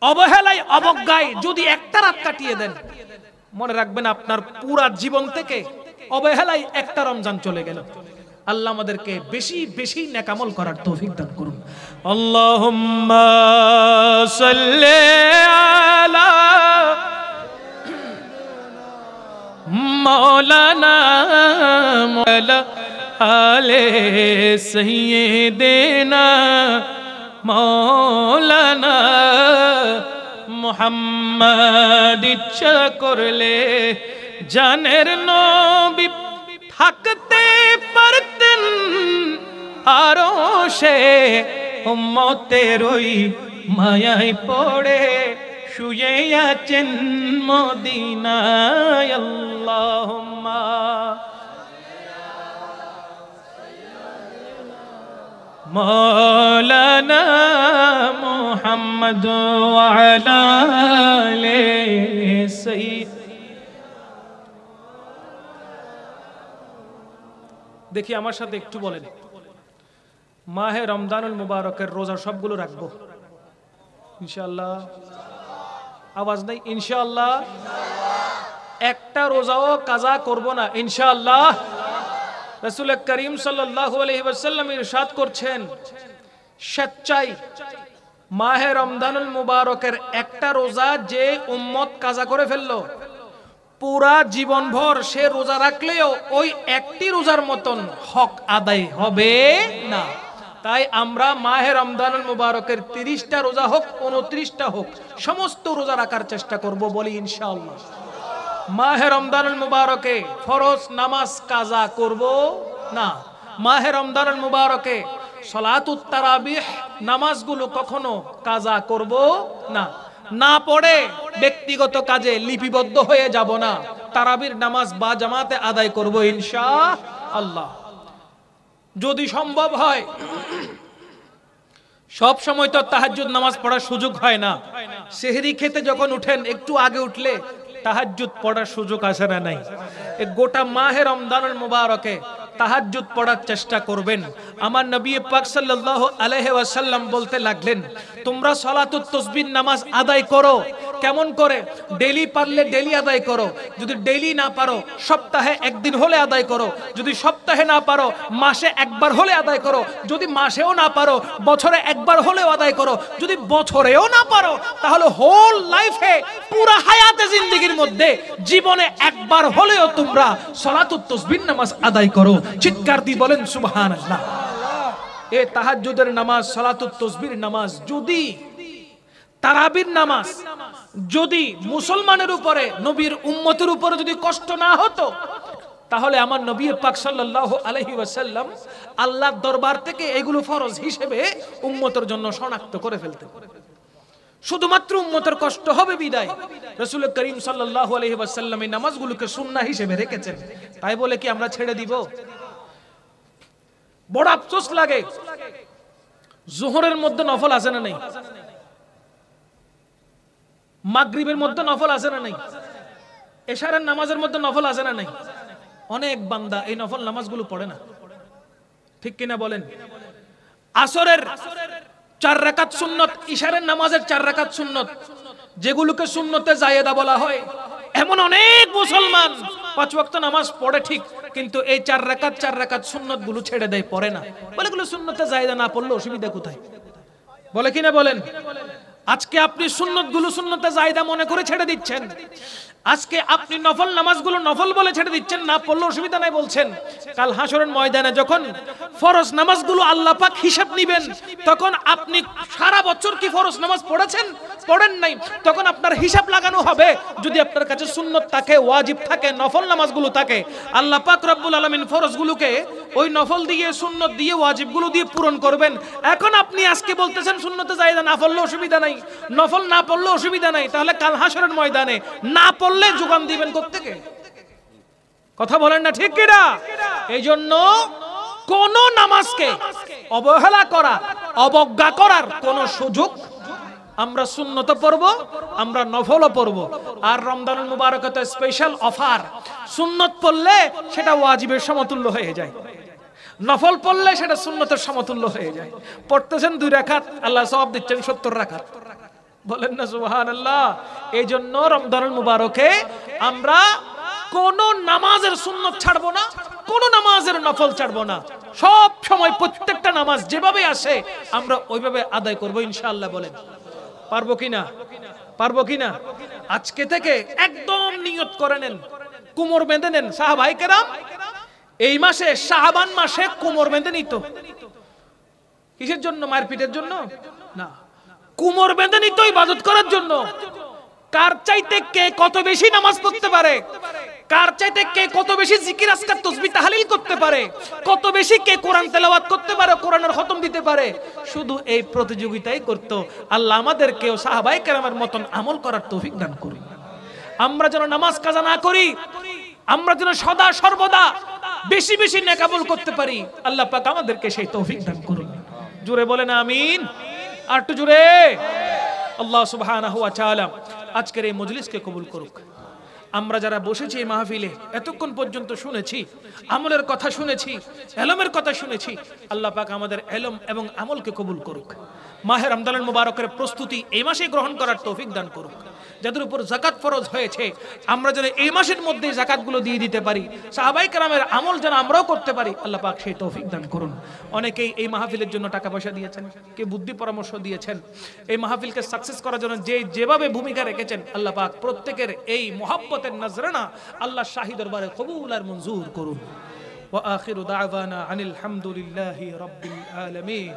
অবহেলায় অবজ্ঞায় যদি একটা রাত কাটিয়ে দেন, মনে রাখবেন আপনার পুরা জীবন থেকে অবহেলায় একটা রমজান চলে গেল। আল্লাহ আমাদেরকে বেশি বেশি নেকামল করার তৌফিক দান করুন। আল্লাহুম্মা সাল্লি আলা মাওলানা মাওলা আলে সাইয়্যিদিনা মাওলানা মুহাম্মদ। ইচ্ছা করলে জানের নবী থাকতে পারতেন আরশে, উম্মতের ওই মায়ায় পড়ে শুয়ে আছেন মদিনায়। আল্লাহুম্মা মাওলানা মুহাম্মদ ওয়া আলা আলি সাইয়্যিদ। দেখি আমার সাথে একটু বলেন, মাহে রমজানুল মুবারকের রোজা সবগুলো রাখবো ইনশাআল্লাহ? আওয়াজ নাই ইনশাআল্লাহ? একটা রোজাও কাজা করব না ইনশাআল্লাহ। রাসূল করিম সাল্লাল্লাহু আলাইহি ওয়াসাল্লাম ইরশাদ করছেন, স্বেচ্ছায় মাহে রমজানুল মুবারকের একটা রোজা যে উম্মত কাজা করে ফেললো, পুরা জীবনভর সে রোজা রাখলেও ওই একটি রোজার মতন হক আদায় হবে না। তাই আমরা মাহে রমজানুল মুবারকের 30টা রোজা হোক 29টা হোক সমস্ত রোজা রাখার চেষ্টা করব বলি ইনশাআল্লাহ। মাহে রমজানুল মুবারকে ফরজ নামাজ কাজা করব না। মাহে রমজানুল মুবারকে সালাতুত তারাবিহ নামাজগুলো কখনো কাজা করব না। না পড়ে ব্যক্তিগত কাজে লিপিবদ্ধ হয়ে যাব না। তারাবির নামাজ বা জামাতে আদায় করব ইনশাআল্লাহ। যদি সম্ভব হয়, সব সময় তো তাহাজ্জুদ নামাজ পড়ার সুযোগ হয় না। সেহরি খেতে যখন উঠেন একটু আগে উঠলে তাহাজ্জুদ পড়ার সুযোগ আসে না নাই। এই গোটা মাহে রমজানুল মুবারকে তাহাজ্জুদ পড়ার চেষ্টা করবেন। আমার নবী পাক সাল্লাল্লাহু আলাইহি ওয়াসাল্লাম বলতে লাগলেন, তোমরা সালাতুত তাসবিহ নামাজ আদায় করো। কেমন করে? ডেইলি পারলে ডেইলি আদায় করো, যদি ডেইলি না পারো সপ্তাহে একদিন হলে আদায় করো, যদি সপ্তাহে না পারো মাসে একবার হলে আদায় করো, যদি মাসেও না পারো বছরে একবার হলেও আদায় করো, যদি বছরেও না পারো তাহলে হোল লাইফে পুরা হায়াতে জিন্দেগির মধ্যে জীবনে একবার হলেও তোমরা সালাতুত তাসবিহ নামাজ আদায় করো। চিৎকার দিয়ে বলেন সুবহানাল্লাহ। এ তাহাজ্জুদের নামাজ, সালাতুত তাসবিহ নামাজ, যদি তারাবির নামাজ যদি মুসলমানের উপরে, নবীর উম্মতের উপরে যদি কষ্ট না হতো, তাহলে আমার নবী পাক সাল্লাল্লাহু আলাইহি ওয়াসাল্লাম আল্লাহর দরবার থেকে এগুলো ফরজ হিসেবে উম্মতের জন্য শনাক্ত করে ফেলতেন। শুধুমাত্র উম্মতের কষ্ট হবে বিদায় রাসূল করিম সাল্লাল্লাহু আলাইহি ওয়াসাল্লাম এই নামাজগুলোকে সুন্নাহ হিসেবে রেখেছেন। তাই বলে কি আমরা ছেড়ে দিব? বড় আফসোস লাগে, যোহরের মধ্যে নফল আছে না নাই? মাগরিবের মধ্যে নফল আছে না নাই? এশারের নামাজের মধ্যে নফল আছে না নাই? অনেক বান্দা এই নফল নামাজগুলো পড়ে না, ঠিক কিনা বলেন? আসরের 4 রাকাত সুন্নত, ইশারের নামাজের 4 রাকাত সুন্নত, যেগুলোকে সুন্নতে জায়েদা বলা হয়, এমন অনেক মুসলমান 5 ওয়াক্ত নামাজ পড়ে ঠিক, কিন্তু এই 4 রাকাত সুন্নত গুলো ছেড়ে দেয়, পড়ে না। বলে গুলো সুন্নতে জায়েদা না পড়লে অসুবিধা কোথায়? বলে কিনা বলেন? আজকে আপনি সুন্নত গুলো সুন্নতে জায়েদা মনে করে ছেড়ে দিচ্ছেন। আজকে আপনি নফল নামাজগুলো নফল বলে ছেড়ে দিচ্ছেন, না পড়লে অসুবিধা নাই বলছেন। কাল হাসরের ময়দানে যখন ফরজ নামাজগুলো আল্লাহ পাক হিসাব নেবেন, তখন আপনি সারা বছর কি ফরজ নামাজ পড়েছেন, পড়েন নাই, তখন আপনার হিসাব লাগানো হবে। যদি আপনার কাছে সুন্নত থাকে, ওয়াজিব থাকে, নফল নামাজগুলো থাকে, আল্লাহ পাক রব্বুল আলামিন ফরজগুলোকে ওই নফল দিয়ে, সুন্নত দিয়ে, ওয়াজিবগুলো দিয়ে পূরণ করবেন। এখন আপনি আজকে বলতেছেন সুন্নতে জায়েদা না পড়লে অসুবিধা নাই, নফল না পড়লে অসুবিধা নাই, তাহলে কাল হাসরের ময়দানে না পড়লে যোগান দিবেন কোত্থেকে? কথা বলেন না, ঠিক কিনা? এই জন্য কোন নামাজকে অবহেলা করা, অবজ্ঞা করার কোন সুযোগ। আমরা সুন্নত পড়ব, আমরা নফলও পড়ব। আর রমজানুল মুবারকতে স্পেশাল অফার, সুন্নত পড়লে সেটা ওয়াজিবের সমতুল্য হয়ে যায়, নফল পড়লে সেটা সুন্নতের সমতুল্য হয়ে যায়। পড়তেছেন 2 রাকাত, আল্লাহ সওয়াব দিচ্ছেন 70 রাকাত। বলেন না সুবহানাল্লাহ। এই জন্য রমজানুল মুবারকে আমরা কোন নামাজের সুন্নত ছাড়বো না, কোন নামাজের নফল ছাড়বো না। সব সময় প্রত্যেকটা নামাজ যেভাবে আসে আমরা ওইভাবে আদায় করব ইনশাআল্লাহ। বলেন পারবো কিনা? পারবো কিনা? আজকে থেকে একদম নিয়ত করে নেন, কোমর বেঁধে নেন। সাহাবায়ে কেরাম এই মাসে, শাবান মাসে কোমর বেঁধে নিত। কিসের জন্য? মায়ের পিঠের জন্য না, কোমর বেঁধে নিত ইবাদত করার জন্য। কার চাইতে কে কত বেশি নামাজ পড়তে পারে, কার চাইতে কে কত বেশি জিকির আজকার তাসবিহ তাহলিল করতে পারে, কত বেশি কে কোরআন তেলাওয়াত করতে পারে, কোরআনের খতম দিতে পারে, শুধু এই প্রতিযোগিতাই করত। আল্লাহ আমাদেরকেও সাহাবায়ে কেরামের মতন আমল করার তৌফিক দান করুন। আমরা যেন নামাজ কাজা না করি, আমরা যেন সদা সর্বদা বেশি বেশি নেক আমল করতে পারি। আল্লাহ পাক আমাদেরকে সেই তৌফিক দান করুন। জোরে বলেন আমিন। আর একটু জোরে। আল্লাহ সুবহানাহু ওয়া তাআলা আজকের এই মজলিসকে কবুল করুক। আমরা যারা বসেছি এই মাহফিলে, এতক্ষণ পর্যন্ত শুনেছি, আমলের কথা শুনেছি, ইলমের কথা শুনেছি, আল্লাহ পাক আমাদের ইলম এবং আমলকে কবুল করুক। মাহে রমজানুল মুবারকের প্রস্তুতি এই মাসে গ্রহণ করার তৌফিক দান করুক। যাদের উপর যাকাত ফরজ হয়েছে, আমরা যেন এই মাসের মধ্যে যাকাতগুলো দিয়ে দিতে পারি, সাহাবায়ে কেরামের আমল যেন আমরাও করতে পারি, আল্লাহ পাক সেই তৌফিক দান করুন। অনেকেই এই মাহফিলের জন্য টাকা পয়সা দিয়েছেন, কে বুদ্ধি পরামর্শ দিয়েছেন। এই মাহফিলকে সাকসেস করার জন্য যেভাবে ভূমিকা রেখেছেন, আল্লাহ পাক প্রত্যেকের এই মুহাব্বতের নজরানা আল্লাহ শাহী দরবারে কবুল আর মঞ্জুর করুন। ওয়া আখিরু দাওয়ানা আনিল হামদুলিল্লাহি রাব্বিল আলামিন।